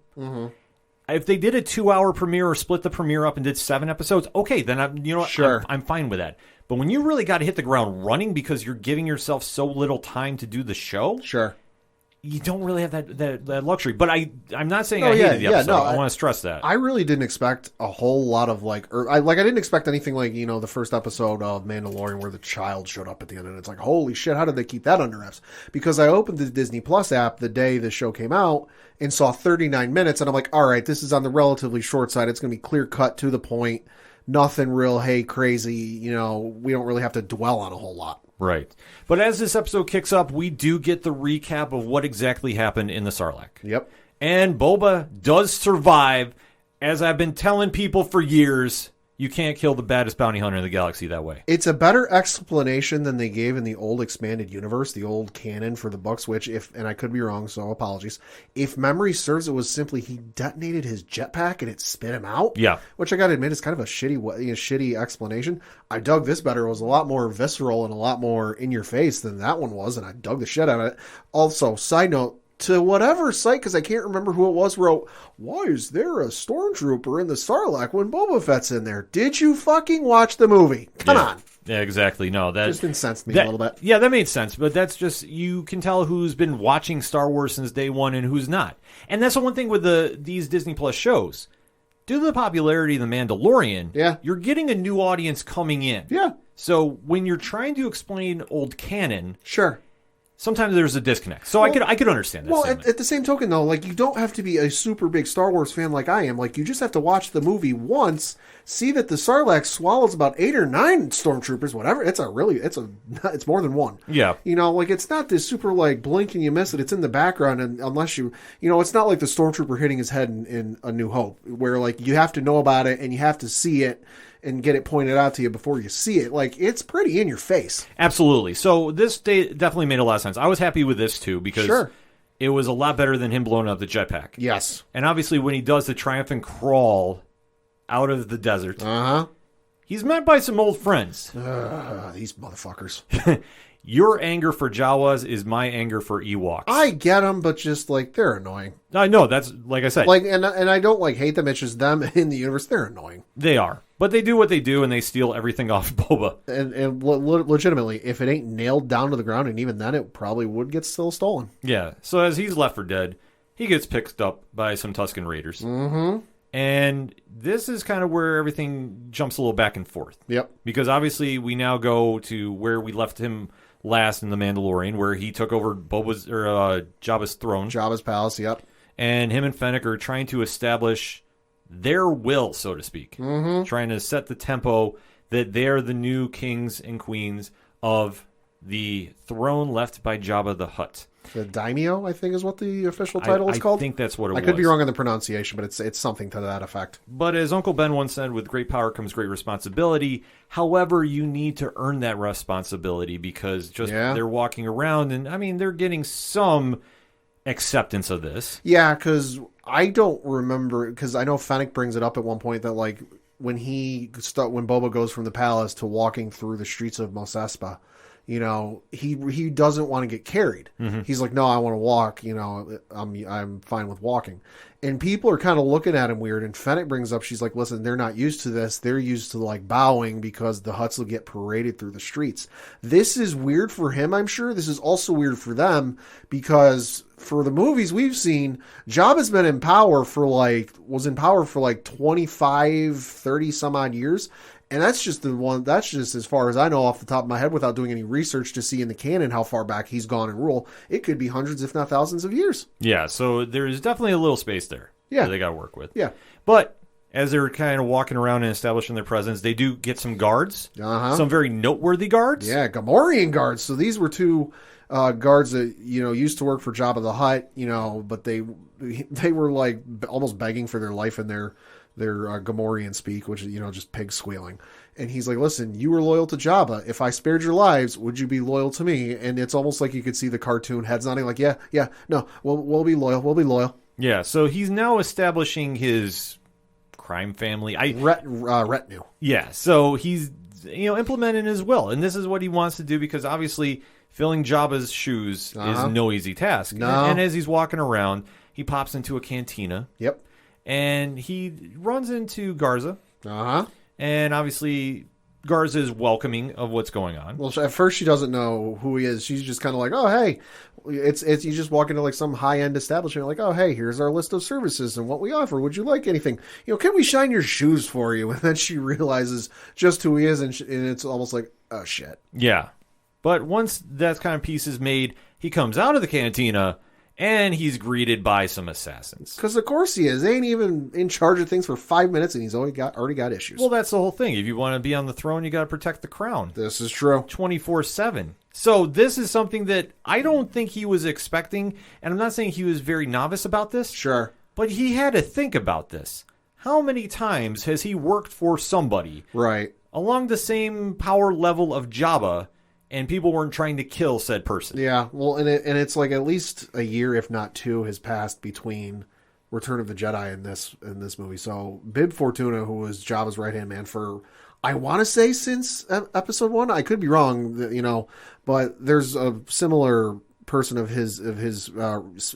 [SPEAKER 1] if they did a 2-hour premiere or split the premiere up and did 7 episodes, okay, then I'm fine with that. But when you really got to hit the ground running because you're giving yourself so little time to do the show,
[SPEAKER 6] sure,
[SPEAKER 1] you don't really have that luxury. But I'm not saying I hated the episode. I want to stress that.
[SPEAKER 6] I really didn't expect a whole lot of I didn't expect anything like, you know, the first episode of Mandalorian where the child showed up at the end and it's like, holy shit, how did they keep that under wraps? Because I opened the Disney Plus app the day the show came out and saw 39 minutes and I'm like, all right, this is on the relatively short side. It's going to be clear cut to the point. Nothing real, hey, crazy, you know, we don't really have to dwell on a whole lot.
[SPEAKER 1] Right. But as this episode kicks up, we do get the recap of what exactly happened in the Sarlacc.
[SPEAKER 6] Yep.
[SPEAKER 1] And Boba does survive. As I've been telling people for years, you can't kill the baddest bounty hunter in the galaxy that way.
[SPEAKER 6] It's a better explanation than they gave in the old expanded universe, the old canon for the books, which and I could be wrong, so apologies. If memory serves, it was simply he detonated his jetpack and it spit him out.
[SPEAKER 1] Yeah.
[SPEAKER 6] Which I gotta admit is kind of a shitty explanation. I dug this better. It was a lot more visceral and a lot more in your face than that one was, and I dug the shit out of it. Also, side note, to whatever site, because I can't remember who it was, wrote, why is there a stormtrooper in the Sarlacc when Boba Fett's in there? Did you fucking watch the movie? Come on.
[SPEAKER 1] Yeah, exactly. No, that
[SPEAKER 6] just incensed me a little bit.
[SPEAKER 1] Yeah, that made sense, but that's just, you can tell who's been watching Star Wars since day one and who's not. And that's the one thing with these Disney Plus shows. Due to the popularity of The Mandalorian, you're getting a new audience coming in.
[SPEAKER 6] Yeah.
[SPEAKER 1] So when you're trying to explain old canon,
[SPEAKER 6] sure,
[SPEAKER 1] sometimes there's a disconnect. So I could understand that.
[SPEAKER 6] Well, at the same token, though, like, you don't have to be a super big Star Wars fan like I am. Like, you just have to watch the movie once, see that the Sarlacc swallows about 8 or 9 stormtroopers, whatever. It's more than one.
[SPEAKER 1] Yeah.
[SPEAKER 6] You know, like, it's not this super, like, blink and you miss it. It's in the background, and unless you know, it's not like the stormtrooper hitting his head in A New Hope, where, like, you have to know about it and you have to see it and get it pointed out to you before you see it. Like, it's pretty in your face.
[SPEAKER 1] Absolutely. So this definitely made a lot of sense. I was happy with this, too, because it was a lot better than him blowing up the jetpack.
[SPEAKER 6] Yes.
[SPEAKER 1] And obviously, when he does the triumphant crawl out of the desert, he's met by some old friends.
[SPEAKER 6] These motherfuckers.
[SPEAKER 1] Your anger for Jawas is my anger for Ewoks.
[SPEAKER 6] I get them, but just, like, they're annoying.
[SPEAKER 1] I know, that's, like I said.
[SPEAKER 6] Like, and I don't, like, hate them. It's just them in the universe. They're annoying.
[SPEAKER 1] They are. But they do what they do, and they steal everything off Boba.
[SPEAKER 6] And legitimately, if it ain't nailed down to the ground, and even then, it probably would get still stolen.
[SPEAKER 1] Yeah. So as he's left for dead, he gets picked up by some Tusken Raiders.
[SPEAKER 6] Mm-hmm.
[SPEAKER 1] And this is kind of where everything jumps a little back and forth.
[SPEAKER 6] Yep.
[SPEAKER 1] Because obviously, we now go to where we left him last in The Mandalorian, where he took over Jabba's throne.
[SPEAKER 6] Jabba's palace, yep.
[SPEAKER 1] And him and Fennec are trying to establish their will, so to speak.
[SPEAKER 6] Mm-hmm.
[SPEAKER 1] Trying to set the tempo that they're the new kings and queens of the throne left by Jabba the Hutt.
[SPEAKER 6] The daimyo, I think, is what the official title is called.
[SPEAKER 1] I think that's what it was.
[SPEAKER 6] I could be wrong on the pronunciation, but it's something to that effect.
[SPEAKER 1] But as Uncle Ben once said, with great power comes great responsibility. However, you need to earn that responsibility because they're walking around and, I mean, they're getting some acceptance of this.
[SPEAKER 6] Yeah, because I don't remember, because I know Fennec brings it up at one point that like when Boba goes from the palace to walking through the streets of Mos Espa, you know, he doesn't want to get carried.
[SPEAKER 1] Mm-hmm.
[SPEAKER 6] He's like, no, I want to walk. You know, I'm fine with walking. And people are kind of looking at him weird. And Fennec brings up, she's like, listen, they're not used to this. They're used to like bowing because the Hutts will get paraded through the streets. This is weird for him, I'm sure. This is also weird for them because for the movies we've seen, Jabba's been in power for like 25, 30 some odd years. And that's just as far as I know off the top of my head without doing any research to see in the canon how far back he's gone in rule. It could be hundreds, if not thousands of years.
[SPEAKER 1] Yeah, so there's definitely a little space there that they got to work with.
[SPEAKER 6] Yeah.
[SPEAKER 1] But as they're kind of walking around and establishing their presence, they do get some guards, some very noteworthy guards.
[SPEAKER 6] Yeah, Gaborian Guards. So these were two guards that, you know, used to work for Jabba the Hutt, you know, but they were like almost begging for their life in their Gaborian speak, which is, you know, just pig squealing. And he's like, listen, you were loyal to Jabba. If I spared your lives, would you be loyal to me? And it's almost like you could see the cartoon heads nodding like, yeah, no, we'll be loyal.
[SPEAKER 1] Yeah, so he's now establishing his crime family.
[SPEAKER 6] Retinue.
[SPEAKER 1] Yeah, so he's, you know, implementing his will. And this is what he wants to do because obviously filling Jabba's shoes is no easy task.
[SPEAKER 6] No.
[SPEAKER 1] And as he's walking around, he pops into a cantina.
[SPEAKER 6] Yep.
[SPEAKER 1] And he runs into Garza.
[SPEAKER 6] Uh-huh.
[SPEAKER 1] And obviously, Garza is welcoming of what's going on.
[SPEAKER 6] Well, at first she doesn't know who he is. She's just kind of like, oh, hey. It's you just walk into like some high-end establishment like, oh, hey, here's our list of services and what we offer. Would you like anything? You know, can we shine your shoes for you? And then she realizes just who he is, and it's almost like, oh, shit.
[SPEAKER 1] Yeah. But once that kind of piece is made, he comes out of the cantina, and he's greeted by some assassins.
[SPEAKER 6] Because of course he is. They ain't even in charge of things for 5 minutes, and he's already got issues.
[SPEAKER 1] Well, that's the whole thing. If you want to be on the throne, you got to protect the crown.
[SPEAKER 6] This is true.
[SPEAKER 1] 24/7. So this is something that I don't think he was expecting, and I'm not saying he was very novice about this.
[SPEAKER 6] Sure.
[SPEAKER 1] But he had to think about this. How many times has he worked for somebody
[SPEAKER 6] right
[SPEAKER 1] along the same power level of Jabba, and people weren't trying to kill said person?
[SPEAKER 6] Yeah, well, and it's like at least a year, if not two, has passed between Return of the Jedi and this movie. So Bib Fortuna, who was Jabba's right-hand man for, I want to say since episode 1, I could be wrong, you know, but there's a similar person of his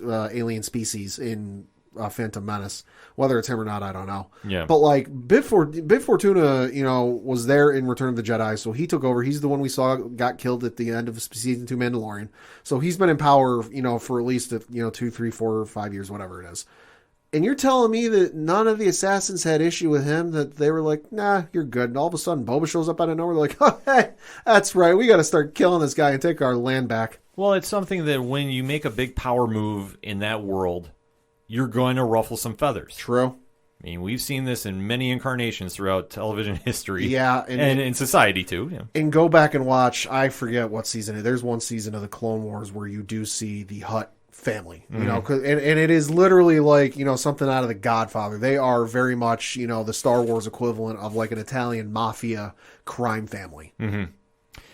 [SPEAKER 6] alien species in Phantom Menace. Whether it's him or not, I don't know.
[SPEAKER 1] Yeah.
[SPEAKER 6] But like Bib Fortuna, you know, was there in Return of the Jedi, so he took over. He's the one we saw got killed at the end of season 2 Mandalorian. So he's been in power, you know, for at least 2, 3, 4, 5 years, whatever it is. And you're telling me that none of the assassins had issue with him, that they were like, nah, you're good. And all of a sudden, Boba shows up out of nowhere, like, oh, hey, that's right. We got to start killing this guy and take our land back.
[SPEAKER 1] Well, it's something that when you make a big power move in that world, you're going to ruffle some feathers.
[SPEAKER 6] True.
[SPEAKER 1] I mean, we've seen this in many incarnations throughout television history.
[SPEAKER 6] Yeah.
[SPEAKER 1] And in society, too. Yeah.
[SPEAKER 6] And go back and watch, I forget what season. There's one season of the Clone Wars where you do see the Hutt family, you know, and it is literally like, you know, something out of The Godfather. They are very much, you know, the Star Wars equivalent of like an Italian mafia crime family.
[SPEAKER 1] Mm-hmm.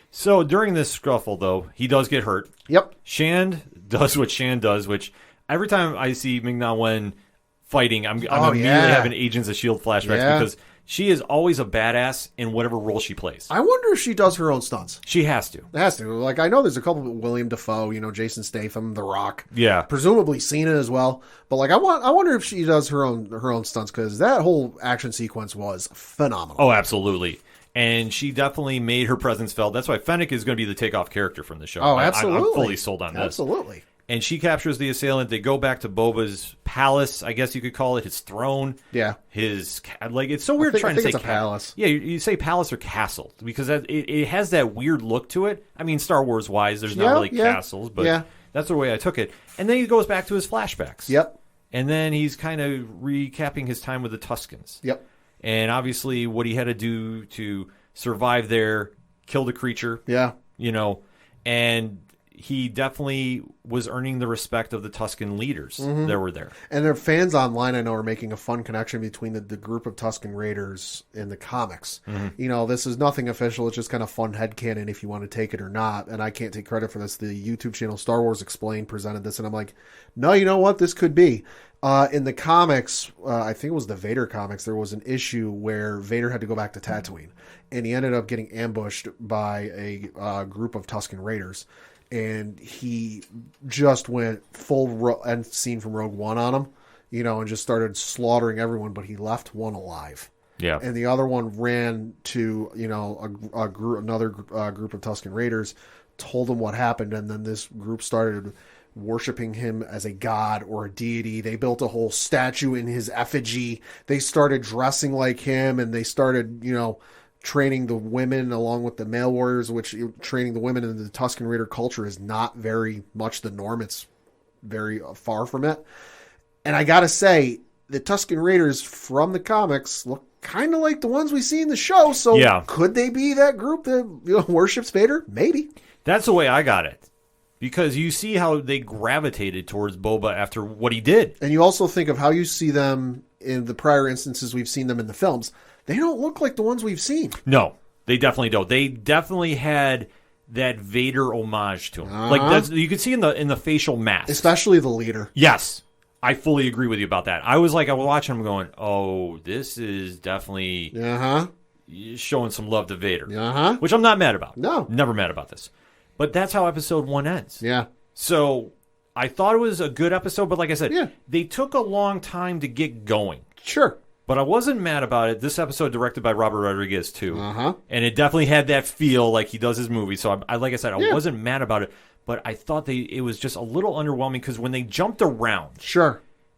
[SPEAKER 1] So during this scuffle, though, he does get hurt.
[SPEAKER 6] Yep.
[SPEAKER 1] Shand does what Shand does, which every time I see Ming-Na Wen fighting, I'm immediately having Agents of S.H.I.E.L.D. flashbacks because she is always a badass in whatever role she plays.
[SPEAKER 6] I wonder if she does her own stunts.
[SPEAKER 1] She has to.
[SPEAKER 6] It has to. Like, I know there's a couple of William Dafoe, you know, Jason Statham, The Rock.
[SPEAKER 1] Yeah.
[SPEAKER 6] Presumably Cena as well. But like, I wonder if she does her own stunts, because that whole action sequence was phenomenal.
[SPEAKER 1] Oh, absolutely. And she definitely made her presence felt. That's why Fennec is going to be the takeoff character from the show.
[SPEAKER 6] Oh, absolutely.
[SPEAKER 1] I'm fully sold on this.
[SPEAKER 6] Absolutely.
[SPEAKER 1] And she captures the assailant. They go back to Boba's palace, I guess you could call it, his throne.
[SPEAKER 6] Yeah.
[SPEAKER 1] His, like, it's so weird trying to say
[SPEAKER 6] it's a palace.
[SPEAKER 1] Yeah, you say palace or castle, because it has that weird look to it. I mean, Star Wars-wise, there's not really castles, but that's the way I took it. And then he goes back to his flashbacks.
[SPEAKER 6] Yep.
[SPEAKER 1] And then he's kind of recapping his time with the Tuskens.
[SPEAKER 6] Yep.
[SPEAKER 1] And obviously what he had to do to survive there, kill the creature.
[SPEAKER 6] Yeah.
[SPEAKER 1] You know, and he definitely was earning the respect of the Tusken leaders that were there.
[SPEAKER 6] And their fans online, I know, are making a fun connection between the group of Tusken Raiders in the comics. You know, this is nothing official. It's just kind of fun headcanon if you want to take it or not. And I can't take credit for this. The YouTube channel Star Wars Explained presented this, and I'm like, no, you know what? This could be. In the comics, I think it was the Vader comics, there was an issue where Vader had to go back to Tatooine, and he ended up getting ambushed by a group of Tusken Raiders, and he just went full end scene from Rogue One on him, and just started slaughtering everyone, but he left one alive.
[SPEAKER 1] Yeah.
[SPEAKER 6] And the other one ran to, another group of Tusken Raiders, told him what happened, and then this group started worshiping him as a god or a deity. They built a whole statue in his effigy. They started dressing like him, and they started, training the women along with the male warriors, which training the women in the Tusken Raider culture is not very much the norm. It's very far from it. And I gotta say, the Tusken Raiders from the comics look kind of like the ones we see in the show. So could they be that group that worships Vader? Maybe.
[SPEAKER 1] That's the way I got it. Because you see how they gravitated towards Boba after what he did.
[SPEAKER 6] And you also think of how you see them in the prior instances we've seen them in the films. They don't look like the ones we've seen.
[SPEAKER 1] No, they definitely don't. They definitely had that Vader homage to him. Like you could see in the facial mask.
[SPEAKER 6] Especially the leader.
[SPEAKER 1] Yes. I fully agree with you about that. I was watching him going, oh, this is definitely showing some love to Vader. Which I'm not mad about.
[SPEAKER 6] No.
[SPEAKER 1] Never mad about this. But that's how episode 1 ends.
[SPEAKER 6] Yeah.
[SPEAKER 1] So I thought it was a good episode, but like I said, they took a long time to get going.
[SPEAKER 6] Sure.
[SPEAKER 1] But I wasn't mad about it. This episode directed by Robert Rodriguez, too.
[SPEAKER 6] And
[SPEAKER 1] it definitely had that feel like he does his movie. So, I like I said, I wasn't mad about it. But I thought it was just a little underwhelming because when they jumped around,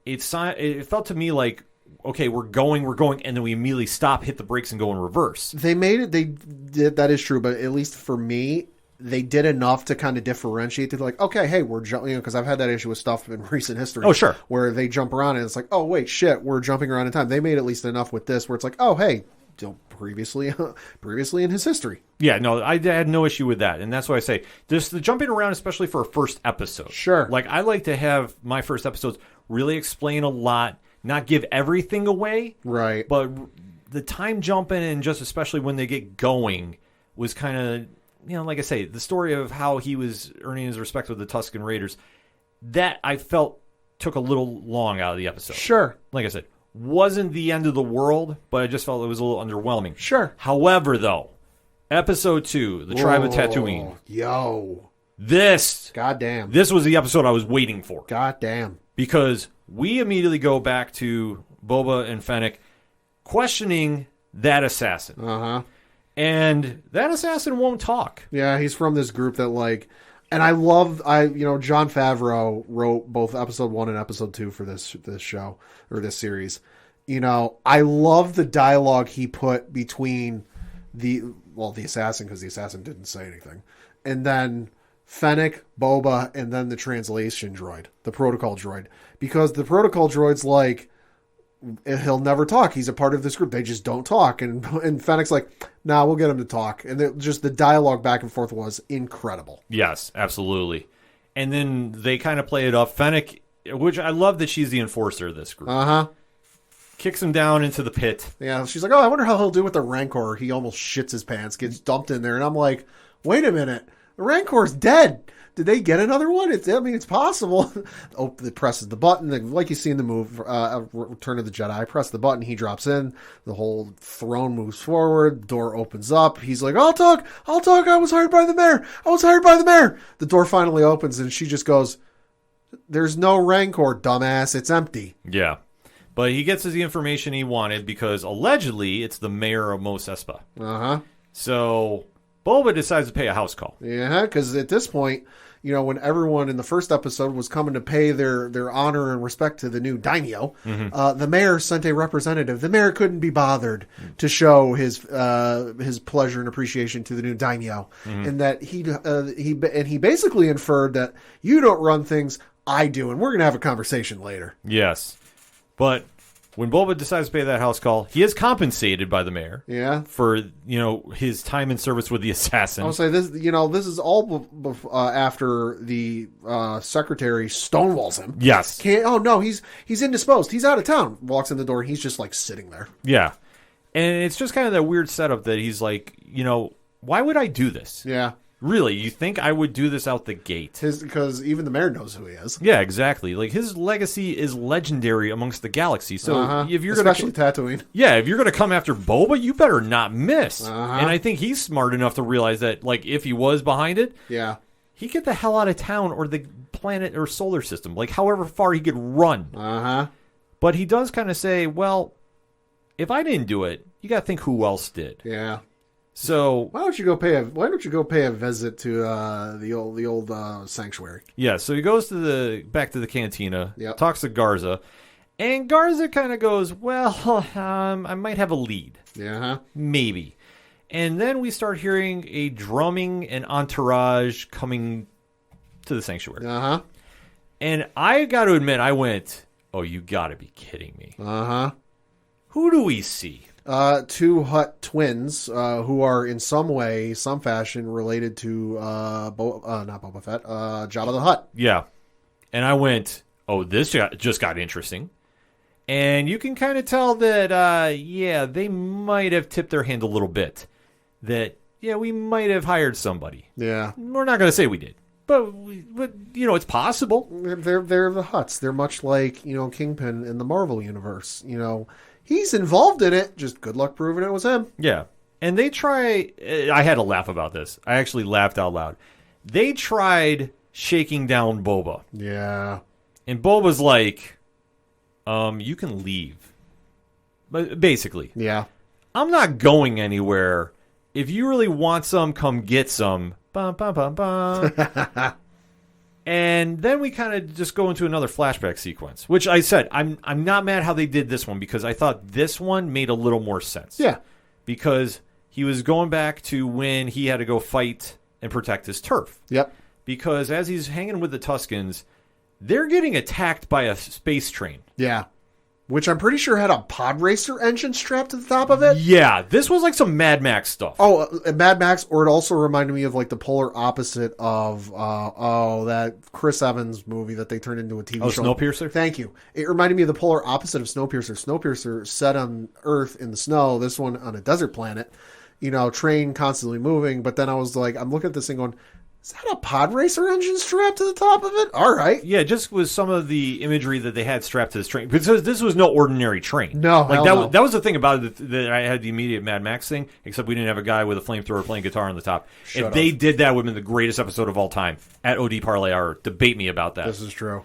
[SPEAKER 1] it felt to me like, okay, we're going, and then we immediately stop, hit the brakes, and go in reverse.
[SPEAKER 6] They made it. They did. That is true. But at least for me, they did enough to kind of differentiate. They're like, okay, hey, we're jumping, because I've had that issue with stuff in recent history.
[SPEAKER 1] Oh, sure.
[SPEAKER 6] Where they jump around and it's like, oh, wait, shit, we're jumping around in time. They made at least enough with this where it's like, oh, hey, previously in his history.
[SPEAKER 1] Yeah, no, I had no issue with that. And that's why I say, just the jumping around, especially for a first episode.
[SPEAKER 6] Sure.
[SPEAKER 1] Like, I like to have my first episodes really explain a lot, not give everything away.
[SPEAKER 6] Right.
[SPEAKER 1] But the time jumping, and just especially when they get going, was kind of, like I say, the story of how he was earning his respect with the Tusken Raiders, that I felt took a little long out of the episode.
[SPEAKER 6] Sure.
[SPEAKER 1] Like I said, wasn't the end of the world, but I just felt it was a little underwhelming.
[SPEAKER 6] Sure.
[SPEAKER 1] However, though, episode 2, the Tribe of Tatooine.
[SPEAKER 6] Yo.
[SPEAKER 1] This was the episode I was waiting for.
[SPEAKER 6] Goddamn.
[SPEAKER 1] Because we immediately go back to Boba and Fennec questioning that assassin. And that assassin won't talk.
[SPEAKER 6] Yeah, he's from this group that and I love, Jon Favreau wrote both episode 1 and episode 2 for this show, or this series. I love the dialogue he put between the assassin, because the assassin didn't say anything, and then Fennec, Boba, and then the translation droid, the protocol droid. Because the protocol droid's like, he'll never talk. He's a part of this group. They just don't talk. And Fennec's like, nah, we'll get him to talk. And just the dialogue back and forth was incredible.
[SPEAKER 1] Yes, absolutely. And then they kind of play it up. Fennec, which I love that she's the enforcer of this group. Kicks him down into the pit.
[SPEAKER 6] Yeah, she's like, oh, I wonder how he'll do with the Rancor. He almost shits his pants, gets dumped in there. And I'm like, wait a minute. The Rancor's dead. Did they get another one? It's possible. It presses the button, like you see in the Return of the Jedi. Press the button, he drops in. The whole throne moves forward. The door opens up. He's like, I'll talk. I was hired by the mayor. The door finally opens, and she just goes, there's no Rancor, dumbass. It's empty.
[SPEAKER 1] Yeah. But he gets the information he wanted because allegedly it's the mayor of Mos Espa. So Boba decides to pay a house call.
[SPEAKER 6] Yeah, because at this point, when everyone in the first episode was coming to pay their honor and respect to the new daimyo, the mayor sent a representative. The mayor couldn't be bothered to show his pleasure and appreciation to the new daimyo, and that he basically inferred that you don't run things, I do, and we're gonna have a conversation later.
[SPEAKER 1] Yes, but when Boba decides to pay that house call, he is compensated by the mayor.
[SPEAKER 6] Yeah.
[SPEAKER 1] For, his time in service with the assassin.
[SPEAKER 6] I'll say this, this is all after the secretary stonewalls him.
[SPEAKER 1] Yes.
[SPEAKER 6] He's indisposed. He's out of town. Walks in the door and he's just sitting there.
[SPEAKER 1] Yeah. And it's just kind of that weird setup that he's like, why would I do this?
[SPEAKER 6] Yeah.
[SPEAKER 1] Really, you think I would do this out the gate?
[SPEAKER 6] Because even the mayor knows who he is.
[SPEAKER 1] Yeah, exactly. Like, his legacy is legendary amongst the galaxy. So if you're
[SPEAKER 6] especially Tatooine.
[SPEAKER 1] Yeah, if you're going to come after Boba, you better not miss.
[SPEAKER 6] Uh-huh.
[SPEAKER 1] And I think he's smart enough to realize that, like, if he was behind it,
[SPEAKER 6] Yeah.
[SPEAKER 1] he'd get the hell out of town or the planet or solar system, like, however far he could run.
[SPEAKER 6] Uh-huh.
[SPEAKER 1] But he does kind of say, well, if I didn't do it, you got to think who else did.
[SPEAKER 6] Yeah.
[SPEAKER 1] So
[SPEAKER 6] Why don't you go pay a visit to the old sanctuary?
[SPEAKER 1] yeah, so he goes to back to the cantina,
[SPEAKER 6] Yep.
[SPEAKER 1] talks to Garza, and Garza kind of goes, well, I might have a lead.
[SPEAKER 6] Yeah.
[SPEAKER 1] Maybe. And then we start hearing a drumming and entourage coming to the sanctuary.
[SPEAKER 6] Uh-huh.
[SPEAKER 1] And I got to admit, I went, oh, you got to be kidding me.
[SPEAKER 6] Uh-huh.
[SPEAKER 1] Who do we see?
[SPEAKER 6] Two Hutt twins, who are in some way, some fashion related to not Boba Fett, Jabba the Hutt.
[SPEAKER 1] Yeah. And I went, oh, this just got interesting. And you can kind of tell that, they might have tipped their hand a little bit. That, we might have hired somebody.
[SPEAKER 6] Yeah.
[SPEAKER 1] We're not going to say we did. But it's possible.
[SPEAKER 6] They're the Hutts. They're much like, Kingpin in the Marvel universe. He's involved in it. Just good luck proving it was him.
[SPEAKER 1] Yeah. And they try... I had to laugh about this. I actually laughed out loud. They tried shaking down Boba.
[SPEAKER 6] Yeah.
[SPEAKER 1] And Boba's like, you can leave. But basically.
[SPEAKER 6] Yeah.
[SPEAKER 1] I'm not going anywhere. If you really want some, come get some. Bum, bum, bum, bum. And then we kind of just go into another flashback sequence, which I said, I'm not mad how they did this one because I thought this one made a little more sense.
[SPEAKER 6] Yeah.
[SPEAKER 1] Because he was going back to when he had to go fight and protect his turf.
[SPEAKER 6] Yep.
[SPEAKER 1] Because as he's hanging with the Tuskens, they're getting attacked by a space train.
[SPEAKER 6] Yeah. Which I'm pretty sure had a pod racer engine strapped to the top of it.
[SPEAKER 1] Yeah, this was like some Mad Max stuff.
[SPEAKER 6] Oh, Mad Max, or it also reminded me of like the polar opposite of that Chris Evans movie that they turned into a TV show.
[SPEAKER 1] Snowpiercer?
[SPEAKER 6] Thank you. It reminded me of the polar opposite of Snowpiercer. Snowpiercer set on Earth in the snow. This one on a desert planet. Train constantly moving. But then I was like, I'm looking at this thing going, is that a pod racer engine strapped to the top of it? All right.
[SPEAKER 1] Yeah, just with some of the imagery that they had strapped to this train. Because this was no ordinary train.
[SPEAKER 6] No,
[SPEAKER 1] like
[SPEAKER 6] no.
[SPEAKER 1] that was the thing about it that I had the immediate Mad Max thing, except we didn't have a guy with a flamethrower playing guitar on the top. If they did that, it would have been the greatest episode of all time. At OD Parlay Hour, debate me about that.
[SPEAKER 6] This is true.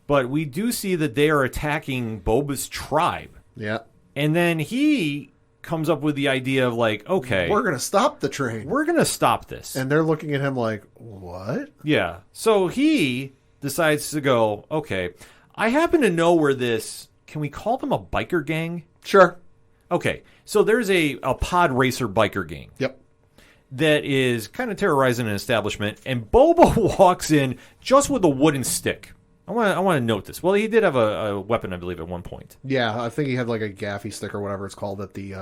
[SPEAKER 1] But we do see that they are attacking Boba's tribe.
[SPEAKER 6] Yeah.
[SPEAKER 1] And then he comes up with the idea of like, okay,
[SPEAKER 6] we're going to stop the train.
[SPEAKER 1] We're going to stop this.
[SPEAKER 6] And they're looking at him like, what?
[SPEAKER 1] Yeah. So he decides to go, okay, I happen to know where this, can we call them a biker gang?
[SPEAKER 6] Sure.
[SPEAKER 1] Okay. So there's a pod racer biker gang.
[SPEAKER 6] Yep.
[SPEAKER 1] That is kind of terrorizing an establishment. And Boba walks in just with a wooden stick. I want to note this. Well, he did have a weapon, I believe, at one point.
[SPEAKER 6] Yeah, I think he had like a gaffy stick or whatever it's called that the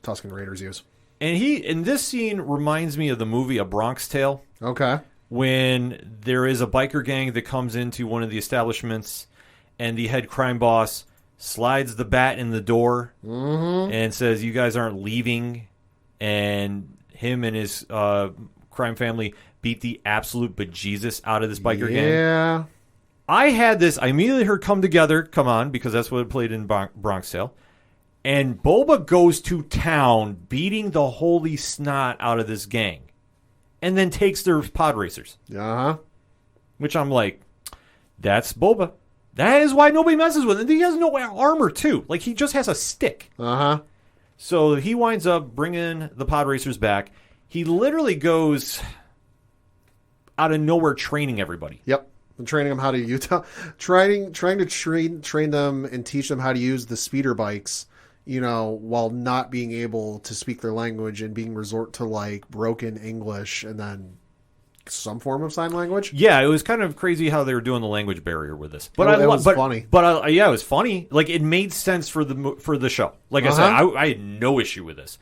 [SPEAKER 6] Tusken Raiders use.
[SPEAKER 1] And this scene reminds me of the movie A Bronx Tale.
[SPEAKER 6] Okay.
[SPEAKER 1] When there is a biker gang that comes into one of the establishments and the head crime boss slides the bat in the door and says, you guys aren't leaving. And him and his crime family beat the absolute bejesus out of this biker gang.
[SPEAKER 6] Yeah.
[SPEAKER 1] I immediately heard Come Together, come on, because that's what it played in Bronx Tale. And Boba goes to town beating the holy snot out of this gang. And then takes their pod racers.
[SPEAKER 6] Uh-huh.
[SPEAKER 1] Which I'm like, that's Boba. That is why nobody messes with him. He has no armor, too. Like, he just has a stick.
[SPEAKER 6] Uh-huh.
[SPEAKER 1] So he winds up bringing the pod racers back. He literally goes out of nowhere training everybody.
[SPEAKER 6] Yep. I'm training them how to use trying to train them and teach them how to use the speeder bikes, while not being able to speak their language and being resort to like broken English and then some form of sign language.
[SPEAKER 1] Yeah, it was kind of crazy how they were doing the language barrier with this. But
[SPEAKER 6] it was funny.
[SPEAKER 1] But it was funny. Like it made sense for the show. Like I said, I had no issue with this.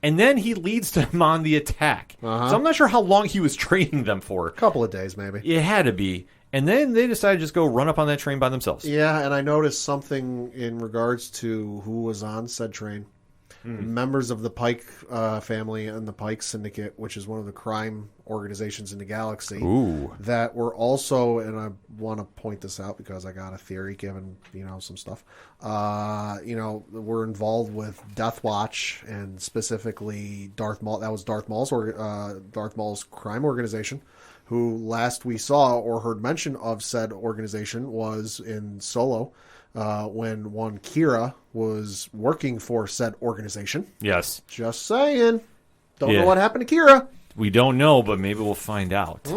[SPEAKER 1] And then he leads them on the attack. So I'm not sure how long he was training them for.
[SPEAKER 6] A couple of days, maybe.
[SPEAKER 1] It had to be. And then they decided to just go run up on that train by themselves.
[SPEAKER 6] Yeah, and I noticed something in regards to who was on said train. members of the Pike family and the Pike Syndicate, which is one of the crime organizations in the galaxy, that were also, and I want to point this out because I got a theory given, some stuff, were involved with Death Watch and specifically Darth Maul. That was Darth Maul's crime organization, who last we saw or heard mention of said organization was in Solo, when one Kira was working for said organization.
[SPEAKER 1] Yes.
[SPEAKER 6] Just saying. Don't know what happened to Kira.
[SPEAKER 1] We don't know, but maybe we'll find out.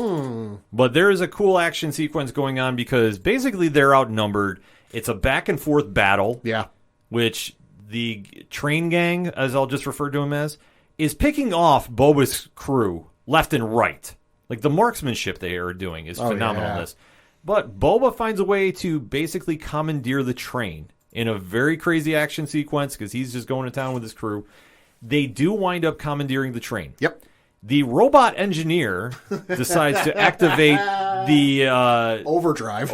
[SPEAKER 1] But there is a cool action sequence going on because basically they're outnumbered. It's a back and forth battle.
[SPEAKER 6] Yeah.
[SPEAKER 1] Which the train gang, as I'll just refer to him as, is picking off Boba's crew left and right. Like the marksmanship they are doing is phenomenal in this. But Boba finds a way to basically commandeer the train in a very crazy action sequence because he's just going to town with his crew. They do wind up commandeering the train.
[SPEAKER 6] Yep.
[SPEAKER 1] The robot engineer decides to activate the overdrive.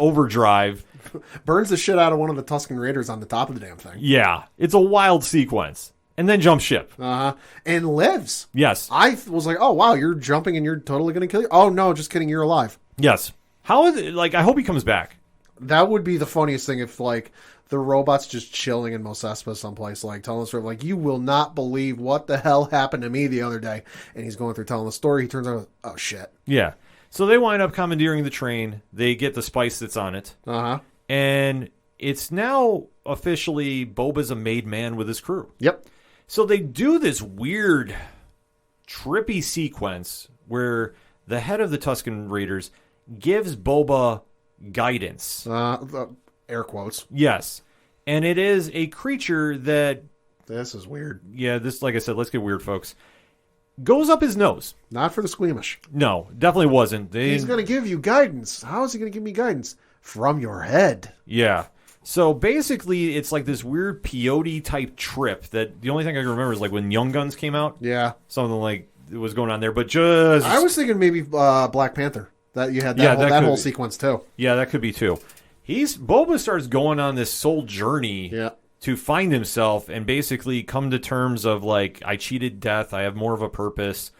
[SPEAKER 6] Burns the shit out of one of the Tusken Raiders on the top of the damn thing.
[SPEAKER 1] Yeah. It's a wild sequence. And then jumps ship.
[SPEAKER 6] And lives.
[SPEAKER 1] Yes.
[SPEAKER 6] I was like, oh, wow, you're jumping and you're totally going to kill you? Oh, no, just kidding, you're alive.
[SPEAKER 1] Yes. How is it? Like, I hope he comes back.
[SPEAKER 6] That would be the funniest thing if, like, the robot's just chilling in Mos Espa someplace, like, telling the story, like, you will not believe what the hell happened to me the other day. And he's going through telling the story. He turns out, oh, shit.
[SPEAKER 1] Yeah. So they wind up commandeering the train. They get the spice that's on it. And it's now officially Boba's a made man with his crew.
[SPEAKER 6] Yep.
[SPEAKER 1] So they do this weird, trippy sequence where the head of the Tusken Raiders gives Boba guidance.
[SPEAKER 6] Air quotes.
[SPEAKER 1] Yes. And it is a creature that...
[SPEAKER 6] This is weird.
[SPEAKER 1] Yeah, this, like I said, let's get weird, folks. Goes up his nose.
[SPEAKER 6] Not for the squeamish.
[SPEAKER 1] No, definitely wasn't.
[SPEAKER 6] He's going to give you guidance. How is he going to give me guidance? From your head.
[SPEAKER 1] Yeah. So basically, it's like this weird peyote-type trip that the only thing I can remember is like when Young Guns came out.
[SPEAKER 6] Yeah.
[SPEAKER 1] Something like it was going on there. But just...
[SPEAKER 6] I was thinking maybe Black Panther. That you had that whole sequence, too.
[SPEAKER 1] Yeah, that could be, too. Boba starts going on this soul journey to find himself and basically come to terms of, like, I cheated death. I have more of a purpose.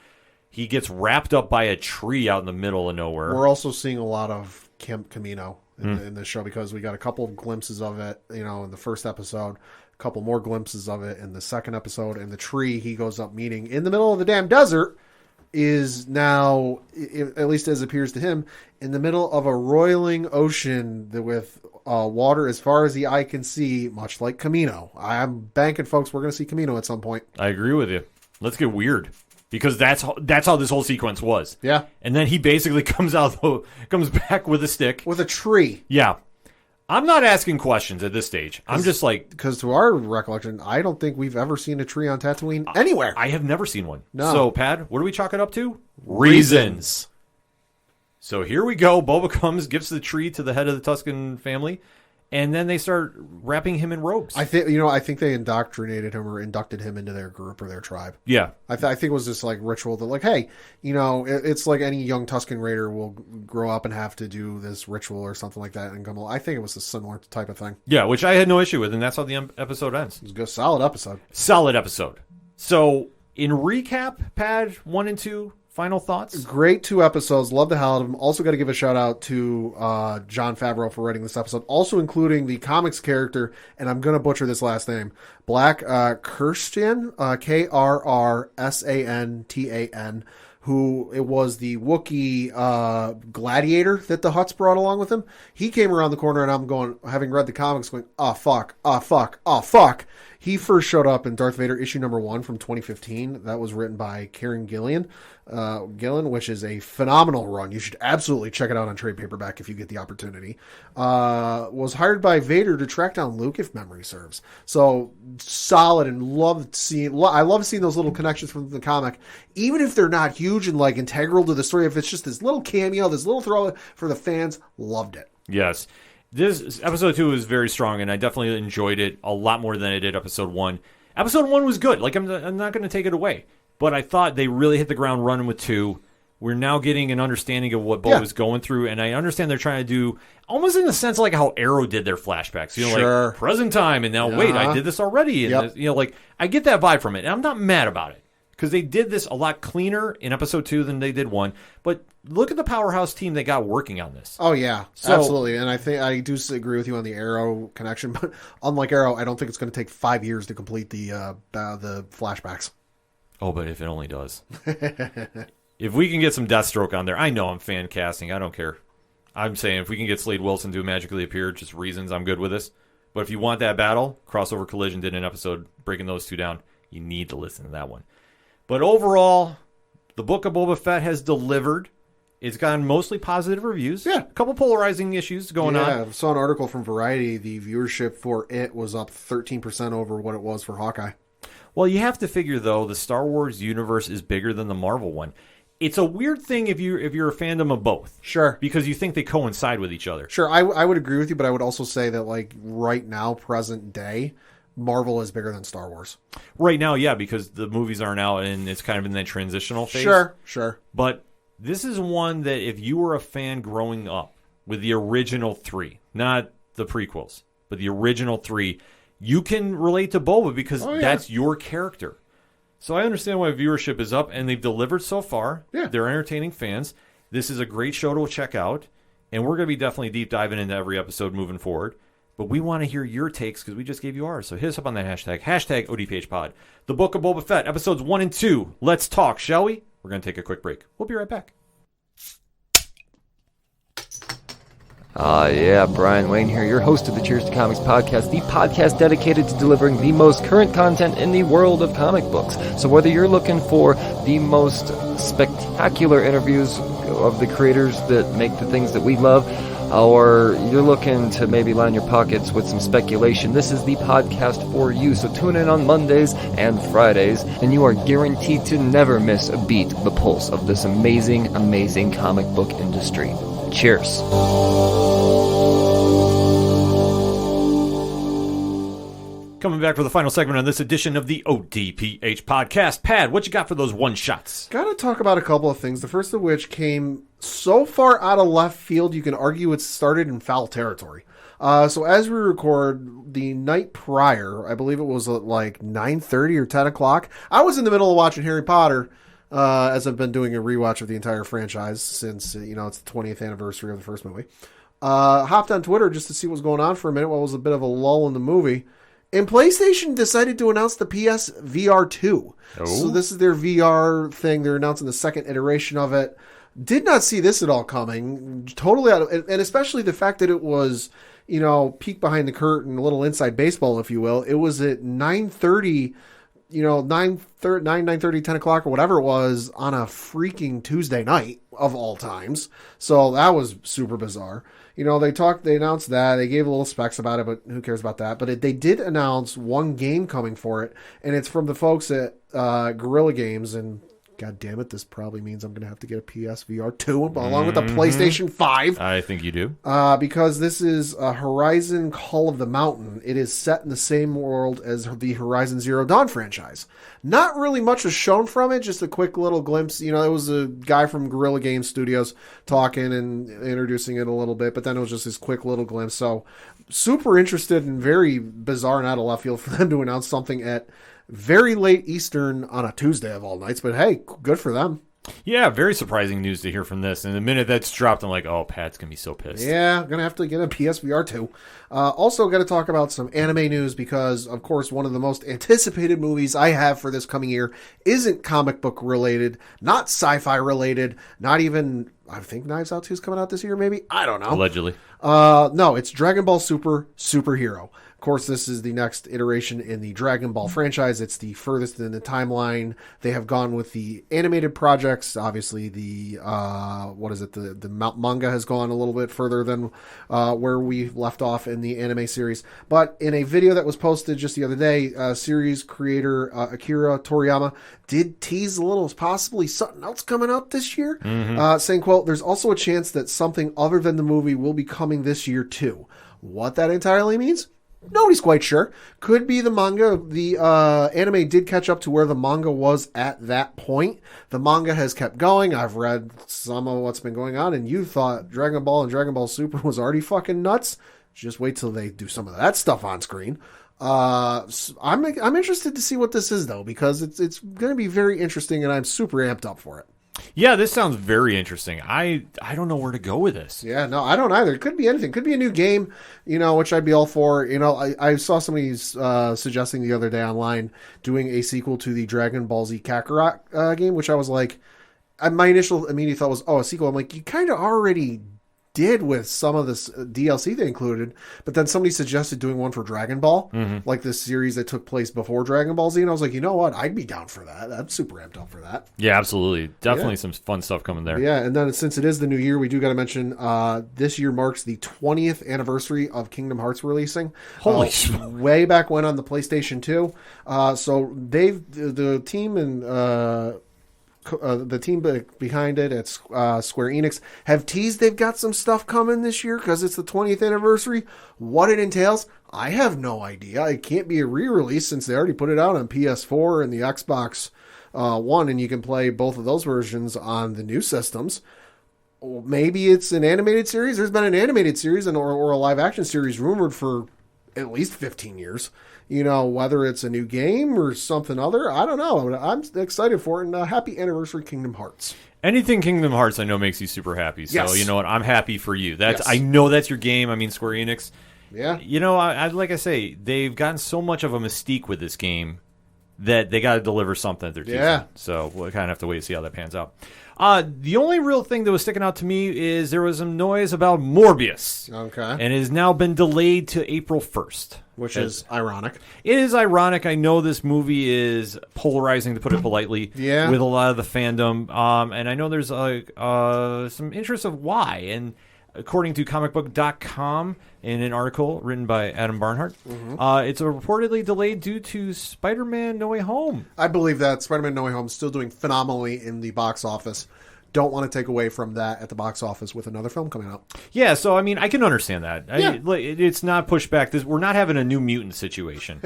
[SPEAKER 1] He gets wrapped up by a tree out in the middle of nowhere.
[SPEAKER 6] We're also seeing a lot of Camino in this show because we got a couple of glimpses of it, in the first episode, a couple more glimpses of it in the second episode, and the tree he goes up meeting in the middle of the damn desert is now, at least as appears to him, in the middle of a roiling ocean with water as far as the eye can see, much like Camino. I'm banking, folks, we're going to see Camino at some point.
[SPEAKER 1] I agree with you. Let's get weird. Because that's how this whole sequence was.
[SPEAKER 6] Yeah.
[SPEAKER 1] And then he basically comes back with a stick.
[SPEAKER 6] With a tree.
[SPEAKER 1] Yeah. I'm not asking questions at this stage. I'm just like...
[SPEAKER 6] Because to our recollection, I don't think we've ever seen a tree on Tatooine anywhere.
[SPEAKER 1] I have never seen one.
[SPEAKER 6] No.
[SPEAKER 1] So, Pad, what do we chalk it up to? Reasons. So here we go. Boba gives the tree to the head of the Tusken family. And then they start wrapping him in robes.
[SPEAKER 6] I think they indoctrinated him or inducted him into their group or their tribe.
[SPEAKER 1] Yeah.
[SPEAKER 6] I think it was this like ritual that like, hey, it's like any young Tusken Raider will grow up and have to do this ritual or something like that and come along. I think it was a similar type of thing.
[SPEAKER 1] Yeah, which I had no issue with, and that's how the episode ends.
[SPEAKER 6] It was a good, solid episode.
[SPEAKER 1] Solid episode. So, in recap, Pad 1 and 2, final thoughts?
[SPEAKER 6] Great 2 episodes. Love the hell out of them. Also got to give a shout out to Jon Favreau for writing this episode. Also including the comics character, and I'm going to butcher this last name, Black Krrsantan, Krrsantan, who it was the Wookiee gladiator that the Hutts brought along with him. He came around the corner, and I'm going, having read the comics, going, oh, fuck, oh, fuck, oh, fuck. He first showed up in Darth Vader issue number 1 from 2015. That was written by Kieran Gillen, which is a phenomenal run. You should absolutely check it out on trade paperback if you get the opportunity. Was hired by Vader to track down Luke, if memory serves. So solid, and I love seeing those little connections from the comic, even if they're not huge and like integral to the story. If it's just this little cameo, this little throw for the fans, loved it.
[SPEAKER 1] Yes. This episode 2 is very strong, and I definitely enjoyed it a lot more than I did episode 1. Episode 1 was good. Like, I'm not going to take it away. But I thought they really hit the ground running with 2. we're now getting an understanding of what Boba's going through, and I understand they're trying to do almost in the sense like how Arrow did their flashbacks. You know, like present time, and now wait, I did this already. And this, you know, like I get that vibe from it, and I'm not mad about it because they did this a lot cleaner in episode 2 than they did 1. But look at the powerhouse team they got working on this.
[SPEAKER 6] Oh yeah, absolutely. And I think I do agree with you on the Arrow connection. But unlike Arrow, I don't think it's going to take 5 years to complete the flashbacks.
[SPEAKER 1] Oh, but if it only does. If we can get some Deathstroke on there, I know I'm fan casting. I don't care. I'm saying if we can get Slade Wilson to magically appear, just reasons, I'm good with this. But if you want that battle, Crossover Collision did an episode breaking those two down. You need to listen to that one. But overall, the Book of Boba Fett has delivered. It's gotten mostly positive reviews.
[SPEAKER 6] Yeah.
[SPEAKER 1] A couple polarizing issues going on.
[SPEAKER 6] Yeah, I saw an article from Variety. The viewership for it was up 13% over what it was for Hawkeye.
[SPEAKER 1] Well, you have to figure, though, the Star Wars universe is bigger than the Marvel one. It's a weird thing if you're a fandom of both.
[SPEAKER 6] Sure.
[SPEAKER 1] Because you think they coincide with each other.
[SPEAKER 6] Sure, I would agree with you, but I would also say that, like, right now, present day, Marvel is bigger than Star Wars.
[SPEAKER 1] Right now, yeah, because the movies aren't out and it's kind of in that transitional phase.
[SPEAKER 6] Sure.
[SPEAKER 1] But this is one that if you were a fan growing up with the original 3, not the prequels, but the original 3, you can relate to Boba because that's your character. So I understand why viewership is up, and they've delivered so far.
[SPEAKER 6] Yeah.
[SPEAKER 1] They're entertaining fans. This is a great show to check out, and we're going to be definitely deep diving into every episode moving forward. But we want to hear your takes because we just gave you ours. So hit us up on that hashtag ODPHpod. The Book of Boba Fett, episodes 1 and 2. Let's talk, shall we? We're going to take a quick break. We'll be right back.
[SPEAKER 10] Yeah, Brian Wayne here, your host of the Cheers to Comics podcast, the podcast dedicated to delivering the most current content in the world of comic books. So whether you're looking for the most spectacular interviews of the creators that make the things that we love, or you're looking to maybe line your pockets with some speculation, this is the podcast for you. So tune in on Mondays and Fridays, and you are guaranteed to never miss a beat of the pulse of this amazing, amazing comic book industry. Cheers.
[SPEAKER 1] Coming back for the final segment on this edition of the ODPH podcast. Pad, what you got for those one-shots?
[SPEAKER 6] Got to talk about a couple of things. The first of which came so far out of left field, you can argue it started in foul territory. So as we record, the night prior, I believe it was at like 9:30 or 10 o'clock, I was in the middle of watching Harry Potter, as I've been doing a rewatch of the entire franchise since, it's the 20th anniversary of the first movie. Hopped on Twitter just to see what was going on for a minute while it was a bit of a lull in the movie. And PlayStation decided to announce the PS VR 2. Oh. So this is their VR thing. They're announcing the second iteration of it. Did not see this at all coming. Totally out of, and especially the fact that it was, peek behind the curtain, a little inside baseball, if you will. It was at 9:30, 9:30, 10 o'clock or whatever it was on a freaking Tuesday night of all times. So that was super bizarre. They announced that. They gave a little specs about it, but who cares about that? But they did announce one game coming for it, and it's from the folks at Guerrilla Games, and God damn it, this probably means I'm going to have to get a PSVR 2 along with the PlayStation 5.
[SPEAKER 1] I think you do.
[SPEAKER 6] Because this is Horizon Call of the Mountain. It is set in the same world as the Horizon Zero Dawn franchise. Not really much was shown from it, just a quick little glimpse. It was a guy from Guerrilla Games Studios talking and introducing it a little bit, but then it was just this quick little glimpse. So super interested and very bizarre and out of left field for them to announce something at very late Eastern on a Tuesday of all nights, but hey, good for them.
[SPEAKER 1] Yeah, very surprising news to hear from this. And the minute that's dropped, I'm like, oh, Pat's going to be so pissed.
[SPEAKER 6] Yeah, going to have to get a PSVR 2. Also, got to talk about some anime news because, of course, one of the most anticipated movies I have for this coming year isn't comic book related, not sci-fi related, not even, I think Knives Out 2 is coming out this year, maybe? I don't know.
[SPEAKER 1] Allegedly.
[SPEAKER 6] No, it's Dragon Ball Super Superhero. Of course, this is the next iteration in the Dragon Ball franchise. It's the furthest in the timeline. They have gone with the animated projects. Obviously, the manga has gone a little bit further than where we left off in the anime series. But in a video that was posted just the other day, series creator Akira Toriyama did tease a little, possibly something else coming out this year, saying, quote, "There's also a chance that something other than the movie will be coming this year too." What that entirely means, Nobody's quite sure. Could be the manga. The anime did catch up to where the manga was at that point. The manga has kept going. I've read some of what's been going on, and you thought Dragon Ball and Dragon Ball Super was already fucking nuts. Just wait till they do some of that stuff on screen. I'm interested to see what this is, though, because it's going to be very interesting, and I'm super amped up for it.
[SPEAKER 1] Yeah, this sounds very interesting. I don't know where to go with this.
[SPEAKER 6] Yeah, no, I don't either. It could be anything. Could be a new game, which I'd be all for. I saw somebody suggesting the other day online doing a sequel to the Dragon Ball Z Kakarot game, which I was like, my initial immediate thought was, a sequel. I'm like, you kind of already did with some of this DLC they included, but then somebody suggested doing one for Dragon Ball, like this series that took place before Dragon Ball Z, and I was like, you know what, I'd be down for that. I'm super amped up for that.
[SPEAKER 1] Yeah, absolutely. Definitely some fun stuff coming there.
[SPEAKER 6] Yeah, and then since it is the new year, we do got to mention this year marks the 20th anniversary of Kingdom Hearts releasing.
[SPEAKER 1] Holy
[SPEAKER 6] way back when on the PlayStation 2. So the team and the team behind it at Square Enix have teased they've got some stuff coming this year because it's the 20th anniversary. What it entails, I have no idea. It can't be a re-release since they already put it out on PS4 and the Xbox One, and you can play both of those versions on the new systems. Maybe it's an animated series. There's been an animated series or a live-action series rumored for at least 15 years. Whether it's a new game or something other, I don't know. I'm excited for it, and happy anniversary, Kingdom Hearts.
[SPEAKER 1] Anything Kingdom Hearts I know makes you super happy. So,
[SPEAKER 6] yes.
[SPEAKER 1] You know what? I'm happy for you.
[SPEAKER 6] Yes.
[SPEAKER 1] I know that's your game. I mean, Square Enix.
[SPEAKER 6] Yeah.
[SPEAKER 1] Like I say, they've gotten so much of a mystique with this game that they got to deliver something that they're teasing.
[SPEAKER 6] Yeah.
[SPEAKER 1] So we'll kind of have to wait to see how that pans out. The only real thing that was sticking out to me is there was some noise about Morbius.
[SPEAKER 6] Okay.
[SPEAKER 1] And it has now been delayed to April 1st.
[SPEAKER 6] Which is ironic.
[SPEAKER 1] It is ironic. I know this movie is polarizing, to put it politely, with a lot of the fandom. And I know there's some interest of why. And according to comicbook.com, in an article written by Adam Barnhart, it's reportedly delayed due to Spider-Man No Way Home.
[SPEAKER 6] I believe that Spider-Man No Way Home is still doing phenomenally in the box office. Don't want to take away from that at the box office with another film coming out.
[SPEAKER 1] Yeah, so I mean, I can understand that.
[SPEAKER 6] Yeah.
[SPEAKER 1] It's not pushed back. We're not having a New Mutant situation.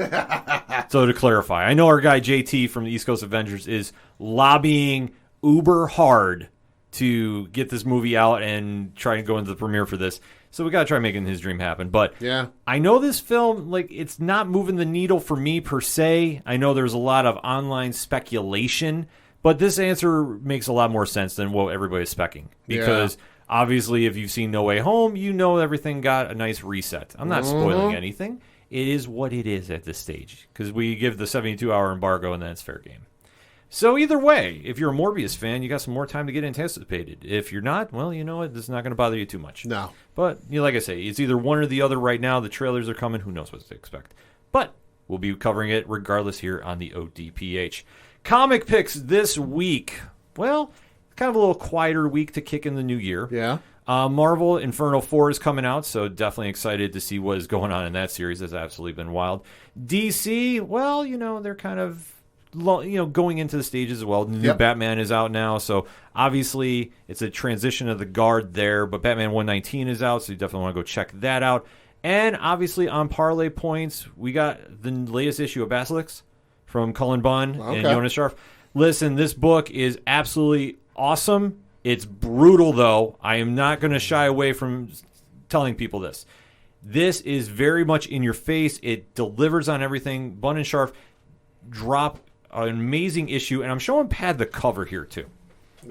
[SPEAKER 1] So to clarify, I know our guy JT from the East Coast Avengers is lobbying uber hard to get this movie out and try and go into the premiere for this. So we got to try making his dream happen. But
[SPEAKER 6] yeah,
[SPEAKER 1] I know this film, it's not moving the needle for me per se. I know there's a lot of online speculation. But this answer makes a lot more sense than what everybody's specking. Because obviously, if you've seen No Way Home, you know everything got a nice reset. I'm not spoiling anything. It is what it is at this stage. Because we give the 72-hour embargo, and then it's fair game. So either way, if you're a Morbius fan, you got some more time to get anticipated. If you're not, well, you know what? This is not going to bother you too much.
[SPEAKER 6] No.
[SPEAKER 1] But like I say, it's either one or the other right now. The trailers are coming. Who knows what to expect. But we'll be covering it regardless here on the ODPH. Comic picks this week. Well, kind of a little quieter week to kick in the new year.
[SPEAKER 6] Yeah.
[SPEAKER 1] Marvel Inferno 4 is coming out, so definitely excited to see what is going on in that series. That's absolutely been wild. DC, well, they're kind of going into the stages as well. The new Batman is out now, so obviously it's a transition of the guard there, but Batman 119 is out, so you definitely want to go check that out. And obviously on Parlay Points, we got the latest issue of Basilisk from Cullen Bunn and Jonas Scharf. Listen, this book is absolutely awesome. It's brutal, though. I am not going to shy away from telling people this. This is very much in your face. It delivers on everything. Bunn and Scharf drop an amazing issue, and I'm showing Pad the cover here, too.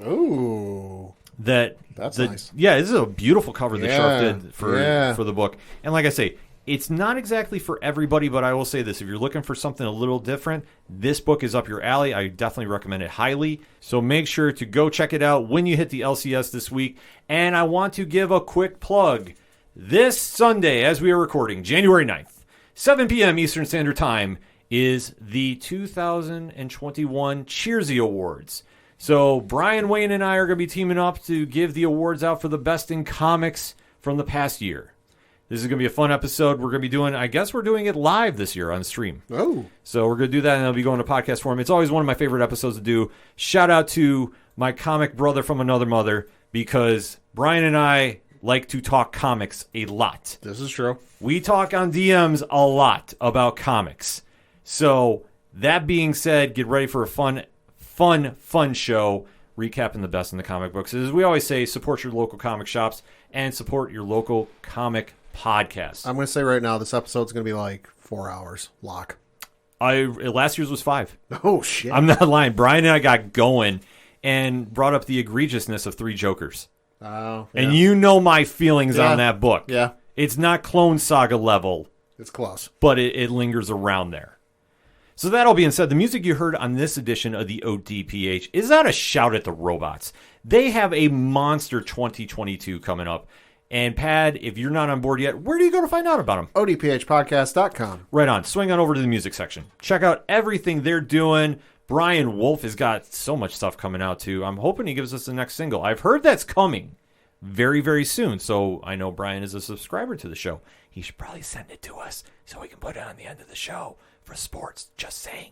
[SPEAKER 6] Ooh.
[SPEAKER 1] That's
[SPEAKER 6] nice.
[SPEAKER 1] Yeah, this is a beautiful cover that Scharf did for the book. And like I say, it's not exactly for everybody, but I will say this. If you're looking for something a little different, this book is up your alley. I definitely recommend it highly. So make sure to go check it out when you hit the LCS this week. And I want to give a quick plug. This Sunday, as we are recording, January 9th, 7 p.m. Eastern Standard Time, is the 2021 Cheersy Awards. So Brian, Wayne, and I are going to be teaming up to give the awards out for the best in comics from the past year. This is going to be a fun episode. We're going to be doing, I guess we're doing it live this year on stream.
[SPEAKER 6] Oh.
[SPEAKER 1] So we're going to do that, and it'll be going to podcast form. It's always one of my favorite episodes to do. Shout out to my comic brother from another mother, because Brian and I like to talk comics a lot.
[SPEAKER 6] This is true.
[SPEAKER 1] We talk on DMs a lot about comics. So that being said, get ready for a fun show recapping the best in the comic books. As we always say, support your local comic shops and support your local comic podcast.
[SPEAKER 6] I'm going to say right now, this episode's going to be like 4 hours. Lock.
[SPEAKER 1] Last year's was 5.
[SPEAKER 6] Oh, shit.
[SPEAKER 1] I'm not lying. Brian and I got going and brought up the egregiousness of 3 Jokers.
[SPEAKER 6] Oh, yeah.
[SPEAKER 1] And you know my feelings on that book.
[SPEAKER 6] Yeah.
[SPEAKER 1] It's not Clone Saga level.
[SPEAKER 6] It's close.
[SPEAKER 1] But it lingers around there. So that all being said, the music you heard on this edition of the ODPH is not a shout at the robots. They have a monster 2022 coming up. And Pad, if you're not on board yet, where do you go to find out about them?
[SPEAKER 6] ODPHpodcast.com.
[SPEAKER 1] Right on. Swing on over to the music section. Check out everything they're doing. Brian Wolf has got so much stuff coming out, too. I'm hoping he gives us the next single. I've heard that's coming very, very soon. So I know Brian is a subscriber to the show. He should probably send it to us so we can put it on the end of the show for sports. Just saying.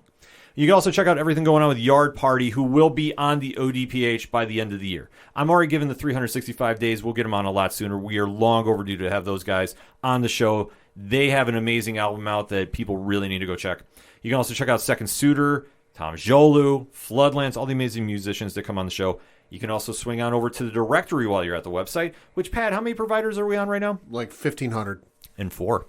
[SPEAKER 1] You can also check out everything going on with Yard Party, who will be on the ODPH by the end of the year. I'm already given the 365 days. We'll get them on a lot sooner. We are long overdue to have those guys on the show. They have an amazing album out that people really need to go check. You can also check out Second Suitor, Tom Jolu, Floodlands, all the amazing musicians that come on the show. You can also swing on over to the directory while you're at the website, which, Pat, how many providers are we on right now?
[SPEAKER 6] Like 1,500.
[SPEAKER 1] And 4.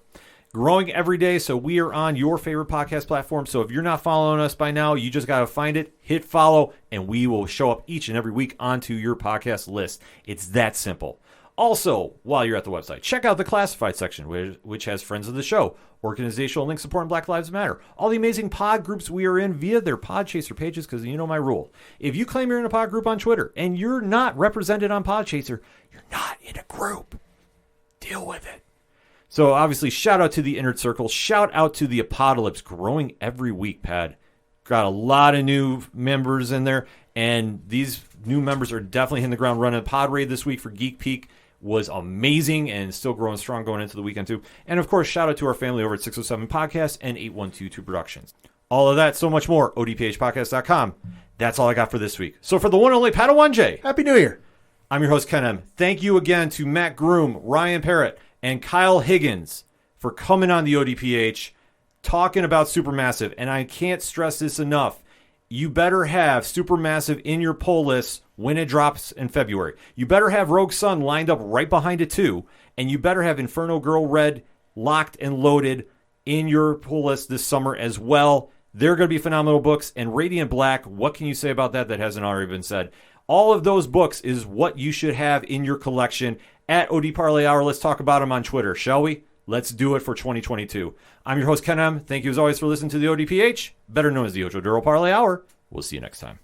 [SPEAKER 1] Growing every day, so we are on your favorite podcast platform. So if you're not following us by now, you just got to find it, hit follow, and we will show up each and every week onto your podcast list. It's that simple. Also, while you're at the website, check out the classified section, which has friends of the show, organizational links supporting Black Lives Matter, all the amazing pod groups we are in via their Podchaser pages, because you know my rule. If you claim you're in a pod group on Twitter and you're not represented on Podchaser, you're not in a group. Deal with it. So obviously, shout out to the Inner Circle. Shout out to the aPODalypse, growing every week, Pad. Got a lot of new members in there, and these new members are definitely hitting the ground running. Pod Raid this week for Geek Peak was amazing and still growing strong going into the weekend, too. And, of course, shout out to our family over at 607 Podcasts and 8122 Productions. All of that, so much more, odphpodcast.com. That's all I got for this week. So for the one and only Padawan J,
[SPEAKER 6] Happy New Year.
[SPEAKER 1] I'm your host, Ken M. Thank you again to Matt Groom, Ryan Parrott, and Kyle Higgins for coming on the ODPH, talking about Supermassive. And I can't stress this enough. You better have Supermassive in your pull list when it drops in February. You better have Rogue Sun lined up right behind it too. And you better have Inferno Girl Red locked and loaded in your pull list this summer as well. They're going to be phenomenal books. And Radiant Black, what can you say about that hasn't already been said? All of those books is what you should have in your collection. At OD Parlay Hour, let's talk about them on Twitter, shall we? Let's do it for 2022. I'm your host, Ken M. Thank you as always for listening to the ODPH, better known as the Ocho Duro Parlay Hour. We'll see you next time.